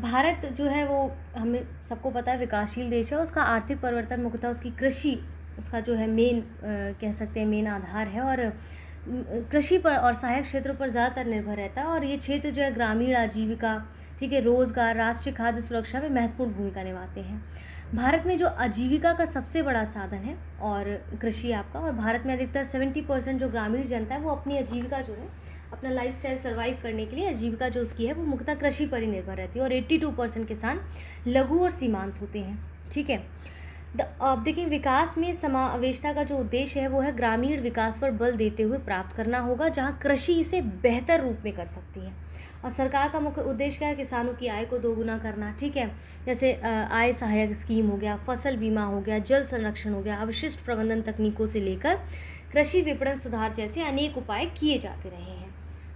भारत जो है वो हमें सबको पता है विकासशील देश है, उसका आर्थिक परिवर्तन मुख्यतः उसकी कृषि उसका जो है मेन कह सकते हैं मेन आधार है, और कृषि पर और सहायक क्षेत्रों पर ज़्यादातर निर्भर रहता है। और ये क्षेत्र जो है ग्रामीण आजीविका, ठीक है, रोजगार, राष्ट्रीय खाद्य सुरक्षा में महत्वपूर्ण भूमिका निभाते हैं। भारत में जो आजीविका का सबसे बड़ा साधन है और कृषि आपका, और भारत में अधिकतर 70% जो ग्रामीण जनता है वो अपनी आजीविका जो है अपना लाइफस्टाइल सर्वाइव करने के लिए आजीविका जो उसकी है वो मुख्यतः कृषि पर ही निर्भर रहती है, और 82% किसान लघु और सीमांत होते हैं, ठीक है। अब देखिए विकास में समावेशिता का जो उद्देश्य है वो है ग्रामीण विकास पर बल देते हुए प्राप्त करना होगा, जहां कृषि इसे बेहतर रूप में कर सकती है। और सरकार का मुख्य उद्देश्य क्या है? किसानों की आय को दोगुना करना, ठीक है। जैसे आय सहायक स्कीम हो गया, फसल बीमा हो गया, जल संरक्षण हो गया, अवशिष्ट प्रबंधन तकनीकों से लेकर कृषि विपणन सुधार जैसे अनेक उपाय किए जाते रहे हैं,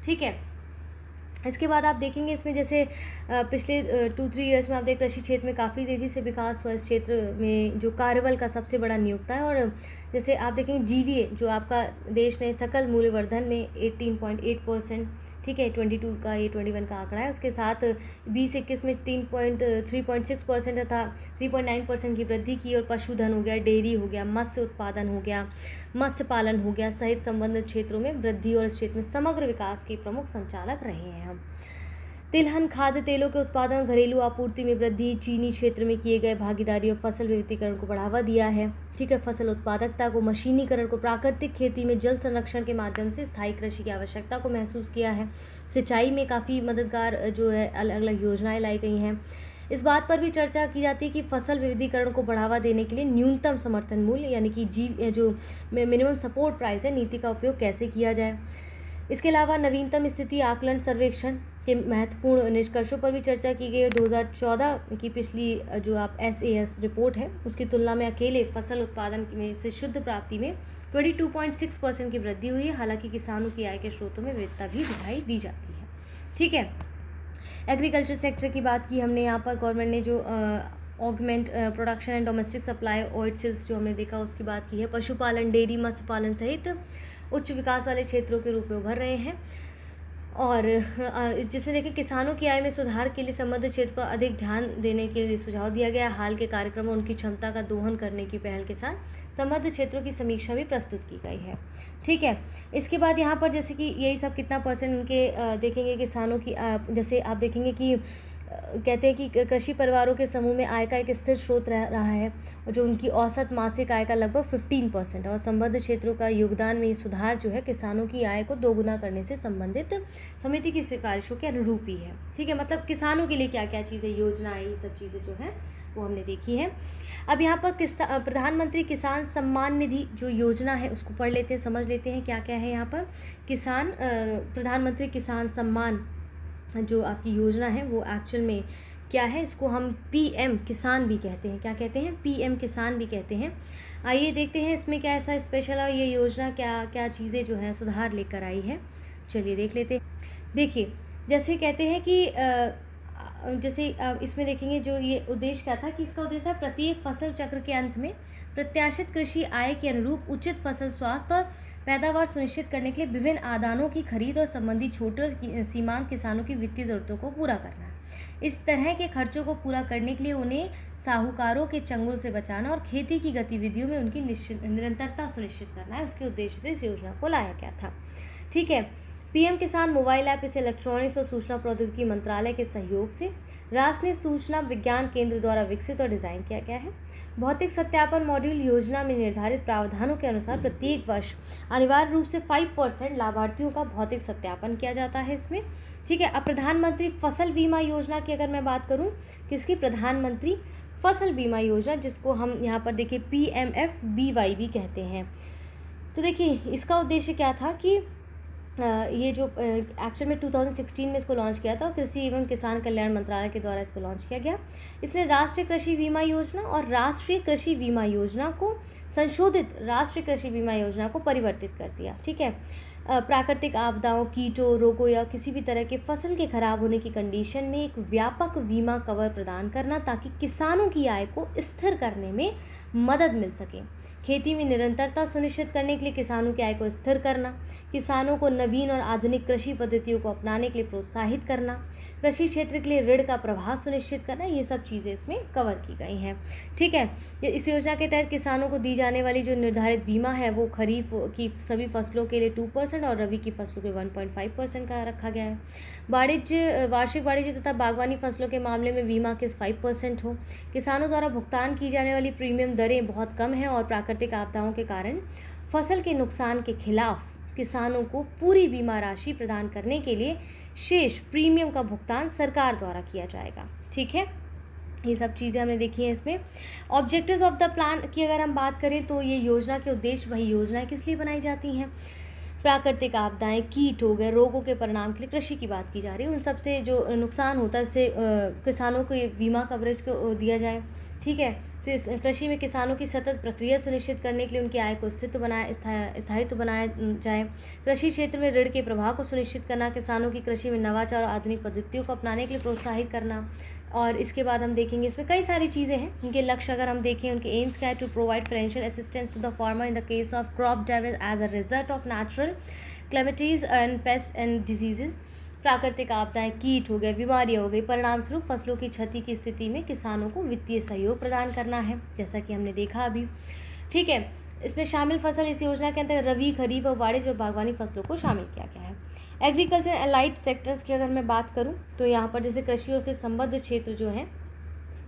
ठीक है। इसके बाद आप देखेंगे इसमें जैसे पिछले 2-3 ईयर्स में आप देख कृषि क्षेत्र में काफ़ी तेज़ी से विकास हुआ। इस क्षेत्र में जो कार्यबल का सबसे बड़ा नियोक्ता है, और जैसे आप देखेंगे जीवीए जो आपका देश ने सकल मूल्यवर्धन में 18.8%, ठीक है, 22 का ये 21 का आंकड़ा है। उसके साथ 20-21 में 3.6% तथा 3.9% की वृद्धि की। और पशुधन हो गया, डेयरी हो गया, मत्स्य उत्पादन हो गया, मत्स्य पालन हो गया सहित संबंधित क्षेत्रों में वृद्धि और इस क्षेत्र में समग्र विकास के प्रमुख संचालक रहे हैं हम। तिलहन खाद्य तेलों के उत्पादन, घरेलू आपूर्ति में वृद्धि, चीनी क्षेत्र में किए गए भागीदारी और फसल विविधीकरण को बढ़ावा दिया है, ठीक है। फसल उत्पादकता को, मशीनीकरण को, प्राकृतिक खेती में जल संरक्षण के माध्यम से स्थायी कृषि की आवश्यकता को महसूस किया है। सिंचाई में काफ़ी मददगार जो है अलग अलग योजनाएं लाई गई हैं। इस बात पर भी चर्चा की जाती है कि फसल विविधीकरण को बढ़ावा देने के लिए न्यूनतम समर्थन मूल्य यानी कि जो मिनिमम सपोर्ट प्राइस है नीति का उपयोग कैसे किया जाए। इसके अलावा नवीनतम स्थिति आकलन सर्वेक्षण के महत्वपूर्ण निष्कर्षों पर भी चर्चा की गई है। 2014 की पिछली जो आप SAS रिपोर्ट है उसकी तुलना में अकेले फसल उत्पादन में से शुद्ध प्राप्ति में 22.6% की वृद्धि हुई है। हालांकि किसानों की आय के स्रोतों में विविधता भी दिखाई दी जाती है, ठीक है। एग्रीकल्चर सेक्टर की बात की हमने, यहाँ पर गवर्नमेंट ने जो augment production and domestic supply oil sales जो हमने देखा उसकी बात की है। पशुपालन, डेयरी, मत्स्य पालन सहित उच्च विकास वाले क्षेत्रों के रूप में उभर रहे हैं। और जिसमें देखिए किसानों की आय में सुधार के लिए संबंधित क्षेत्र पर अधिक ध्यान देने के लिए सुझाव दिया गया। हाल के कार्यक्रम में उनकी क्षमता का दोहन करने की पहल के साथ संबंधित क्षेत्रों की समीक्षा भी प्रस्तुत की गई है, ठीक है। इसके बाद यहाँ पर जैसे कि यही सब कितना परसेंट उनके देखेंगे किसानों की जैसे आप देखेंगे कि कहते हैं कि कृषि परिवारों के समूह में आय का एक स्थिर स्रोत रहा है, और जो उनकी औसत मासिक आय का लगभग 15%, और संबद्ध क्षेत्रों का योगदान में सुधार जो है किसानों की आय को दोगुना करने से संबंधित समिति की सिफारिशों के अनुरूप ही है, ठीक है। मतलब किसानों के लिए क्या क्या चीज़ें, योजनाएं, ये सब चीज़ें जो हैं वो हमने देखी है। अब यहाँ पर प्रधानमंत्री किसान सम्मान निधि जो योजना है उसको पढ़ लेते हैं, समझ लेते हैं क्या क्या है यहाँ पर। प्रधानमंत्री किसान सम्मान जो आपकी योजना है वो एक्चुअल में क्या है, इसको हम PM किसान भी कहते हैं। क्या कहते हैं? PM किसान भी कहते हैं। आइए देखते हैं इसमें क्या ऐसा स्पेशल है, ये योजना क्या क्या चीज़ें जो हैं सुधार लेकर आई है, चलिए देख लेते हैं। देखिए जैसे कहते हैं कि जैसे इसमें देखेंगे जो ये उद्देश्य क्या था कि इसका उद्देश्य है प्रत्येक फसल चक्र के अंत में प्रत्याशित कृषि आय के अनुरूप उचित फसल स्वास्थ्य और पैदावार सुनिश्चित करने के लिए विभिन्न आदानों की खरीद और संबंधी छोटे और सीमांत किसानों की वित्तीय जरूरतों को पूरा करना है। इस तरह के खर्चों को पूरा करने के लिए उन्हें साहूकारों के चंगुल से बचाना और खेती की गतिविधियों में उनकी निरंतरता सुनिश्चित करना है, उसके उद्देश्य से इस योजना को लाया गया था, ठीक है। PM किसान मोबाइल ऐप इसे इलेक्ट्रॉनिक्स और सूचना प्रौद्योगिकी मंत्रालय के सहयोग से राष्ट्रीय सूचना विज्ञान केंद्र द्वारा विकसित और डिज़ाइन किया गया है। भौतिक सत्यापन मॉड्यूल योजना में निर्धारित प्रावधानों के अनुसार प्रत्येक वर्ष अनिवार्य रूप से 5% लाभार्थियों का भौतिक सत्यापन किया जाता है इसमें, ठीक है। अब प्रधानमंत्री फसल बीमा योजना की अगर मैं बात करूं, किसकी? प्रधानमंत्री फसल बीमा योजना, जिसको हम यहाँ पर देखिए PMFBY भी कहते हैं। तो देखिए इसका उद्देश्य क्या था कि ये जो एक्चुअल में 2016 में इसको लॉन्च किया था, कृषि एवं किसान कल्याण मंत्रालय के द्वारा इसको लॉन्च किया गया। इसने राष्ट्रीय कृषि बीमा योजना और राष्ट्रीय कृषि बीमा योजना को संशोधित राष्ट्रीय कृषि बीमा योजना को परिवर्तित कर दिया, ठीक है। प्राकृतिक आपदाओं, कीटों, रोगों या किसी भी तरह के फसल के खराब होने की कंडीशन में एक व्यापक बीमा कवर प्रदान करना, ताकि किसानों की आय को स्थिर करने में मदद मिल सके। खेती में निरंतरता सुनिश्चित करने के लिए किसानों की आय को स्थिर करना, किसानों को नवीन और आधुनिक कृषि पद्धतियों को अपनाने के लिए प्रोत्साहित करना, कृषि क्षेत्र के लिए ऋण का प्रवाह सुनिश्चित करना, ये सब चीज़ें इसमें कवर की गई हैं। ठीक है, इस योजना के तहत किसानों को दी जाने वाली जो निर्धारित बीमा है वो खरीफ की सभी फसलों के लिए 2% और रबी की फसलों के 1.5% का रखा गया है। वार्षिक वाणिज्य तथा बागवानी फसलों के मामले में बीमा किस 5% हो। किसानों द्वारा भुगतान की जाने वाली प्रीमियम दरें बहुत कम हैं और प्राकृतिक आपदाओं के कारण फसल के नुकसान के खिलाफ किसानों को पूरी बीमा राशि प्रदान करने के लिए शेष प्रीमियम का भुगतान सरकार द्वारा किया जाएगा। ठीक है, ये सब चीज़ें हमने देखी हैं इसमें। ऑब्जेक्टिव्स ऑफ द प्लान की अगर हम बात करें तो ये योजना के उद्देश्य, वही योजनाएं किस लिए बनाई जाती हैं। प्राकृतिक आपदाएं, कीट हो गए, रोगों के परिणाम के लिए कृषि की बात की जा रही है, उन सबसे जो नुकसान होता है उससे किसानों को ये बीमा कवरेज को दिया जाए। ठीक है, तो इस कृषि में किसानों की सतत प्रक्रिया सुनिश्चित करने के लिए उनकी आय को स्थायित्व बनाया जाए। कृषि क्षेत्र में ऋण के प्रवाह को सुनिश्चित करना, किसानों की कृषि में नवाचार और आधुनिक पद्धतियों को अपनाने के लिए प्रोत्साहित करना। और इसके बाद हम देखेंगे इसमें कई सारी चीज़ें हैं। उनके लक्ष्य अगर हम देखें, उनके एम्स क्या है, to provide financial assistance to the farmer in the case of crop damage as a result of natural calamities and pest and diseases. प्राकृतिक आपदाएं, कीट हो गए, बीमारियां हो गई, परिणाम स्वरूप फसलों की क्षति की स्थिति में किसानों को वित्तीय सहयोग प्रदान करना है, जैसा कि हमने देखा अभी। ठीक है, इसमें शामिल फसल इस योजना के अंतर्गत रबी, खरीफ और वाणिज्य और बागवानी फसलों को शामिल किया गया है। एग्रीकल्चर एलाइड सेक्टर्स की अगर मैं बात करूं तो यहाँ पर जैसे कृषियों से संबद्ध क्षेत्र जो हैं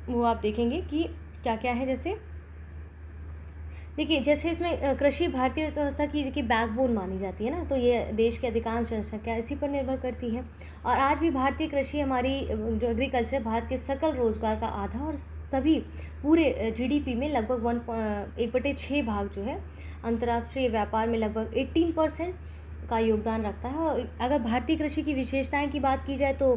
वो आप देखेंगे कि क्या क्या है। जैसे देखिए, जैसे इसमें कृषि भारतीय अर्थव्यवस्था की देखिए बैकबोन मानी जाती है ना, तो ये देश की अधिकांश जनसंख्या इसी पर निर्भर करती है। और आज भी भारतीय कृषि, हमारी जो एग्रीकल्चर, भारत के सकल रोजगार का आधा और सभी पूरे जीडीपी में लगभग 1/6 भाग जो है अंतर्राष्ट्रीय व्यापार में लगभग 18% का योगदान रखता है। और अगर भारतीय कृषि की विशेषताएं की बात की जाए तो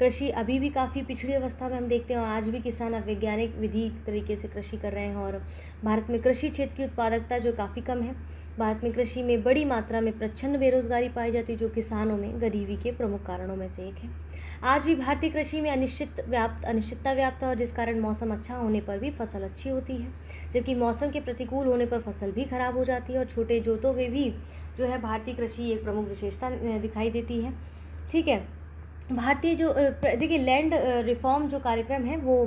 कृषि अभी भी काफ़ी पिछड़ी अवस्था में हम देखते हैं और आज भी किसान वैज्ञानिक विधि तरीके से कृषि कर रहे हैं। और भारत में कृषि क्षेत्र की उत्पादकता जो काफ़ी कम है। भारत में कृषि में बड़ी मात्रा में प्रचंड बेरोजगारी पाई जाती है, जो किसानों में गरीबी के प्रमुख कारणों में से एक है। आज भी भारतीय कृषि में अनिश्चितता व्याप्त है और जिस कारण मौसम अच्छा होने पर भी फसल अच्छी होती है, जबकि मौसम के प्रतिकूल होने पर फसल भी खराब हो जाती है। और छोटे जोतों में भी जो है भारतीय कृषि एक प्रमुख विशेषता दिखाई देती है। ठीक है, भारतीय जो देखिए लैंड रिफॉर्म जो कार्यक्रम है वो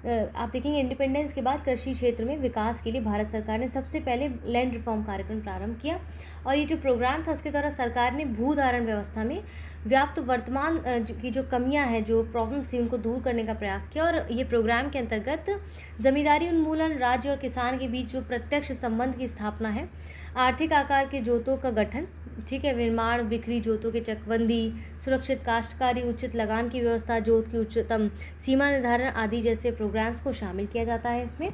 आप देखेंगे इंडिपेंडेंस के बाद कृषि क्षेत्र में विकास के लिए भारत सरकार ने सबसे पहले लैंड रिफॉर्म कार्यक्रम प्रारंभ किया। और ये जो प्रोग्राम था उसके द्वारा सरकार ने भूधारण व्यवस्था में व्याप्त वर्तमान की जो कमियां हैं, जो प्रॉब्लम्स थी, उनको दूर करने का प्रयास किया। और ये प्रोग्राम के अंतर्गत जमींदारी उन्मूलन, राज्य और किसान के बीच जो प्रत्यक्ष संबंध की स्थापना है, आर्थिक आकार के जोतों का गठन, ठीक है, निर्माण, बिक्री जोतों की चकबंदी, सुरक्षित काश्तकारी, उचित लगान की व्यवस्था, जोत की उच्चतम सीमा निर्धारण आदि जैसे प्रोग्राम्स को शामिल किया जाता है इसमें।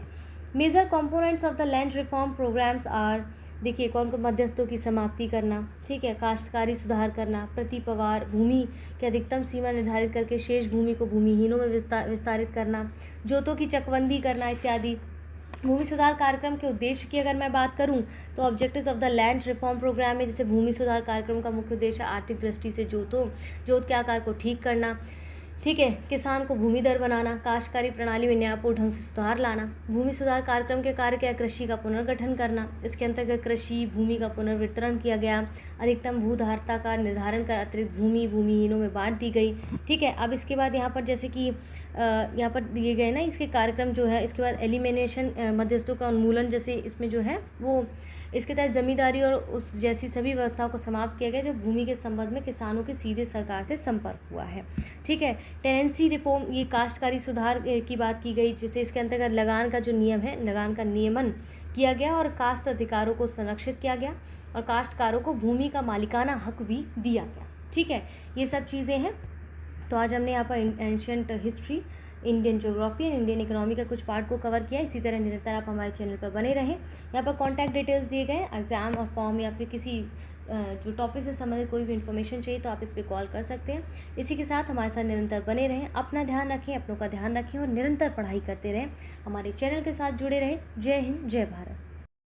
Major components of the land reform programs are, देखिए कौन को मध्यस्थों की समाप्ति करना, ठीक है, काश्तकारी सुधार करना, प्रति पवार भूमि की अधिकतम सीमा निर्धारित करके शेष भूमि को भूमिहीनों में विस्तारित करना, जोतों की चकबंदी करना इत्यादि। भूमि सुधार कार्यक्रम के उद्देश्य की अगर मैं बात करूं तो objectives of the land reform program में जैसे भूमि सुधार कार्यक्रम का मुख्य उद्देश्य आर्थिक दृष्टि से जोत के आकार को ठीक करना, ठीक है, किसान को भूमि दर बनाना, काश्तकारी प्रणाली में न्यायपूर्ण ढंग से सुधार लाना। भूमि सुधार कार्यक्रम के कार्य क्या, कृषि का पुनर्गठन करना। इसके अंतर्गत कृषि भूमि का पुनर्वितरण किया गया, अधिकतम भूधारता का निर्धारण कर अतिरिक्त भूमि भूमिहीनों में बांट दी गई। ठीक है, अब इसके बाद यहाँ पर जैसे कि यहाँ पर दिए गए ना इसके कार्यक्रम जो है, इसके बाद एलिमिनेशन, मध्यस्थों का उन्मूलन, जैसे इसमें जो है वो इसके तहत जमींदारी और उस जैसी सभी व्यवस्थाओं को समाप्त किया गया जो भूमि के संबंध में किसानों के सीधे सरकार से संपर्क हुआ है। ठीक है, टेनेंसी रिफॉर्म, ये काश्तकारी सुधार की बात की गई, जिससे इसके अंतर्गत लगान का जो नियम है, लगान का नियमन किया गया और काश्त अधिकारों को संरक्षित किया गया और काश्तकारों को भूमि का मालिकाना हक भी दिया गया। ठीक है, ये सब चीज़ें हैं। तो आज हमने यहाँ पर ancient history, Indian geography and Indian economy का कुछ पार्ट को कवर किया। इसी तरह निरंतर आप हमारे चैनल पर बने रहें। यहाँ पर कॉन्टैक्ट डिटेल्स दिए गए, एग्जाम और फॉर्म या फिर किसी जो टॉपिक से संबंधित कोई भी इन्फॉर्मेशन चाहिए तो आप इस पर कॉल कर सकते हैं। इसी के साथ हमारे साथ निरंतर बने रहें, अपना ध्यान रखें, अपनों का ध्यान रखें और निरंतर पढ़ाई करते रहें। हमारे चैनल के साथ जुड़े रहें। जय हिंद, जय भारत।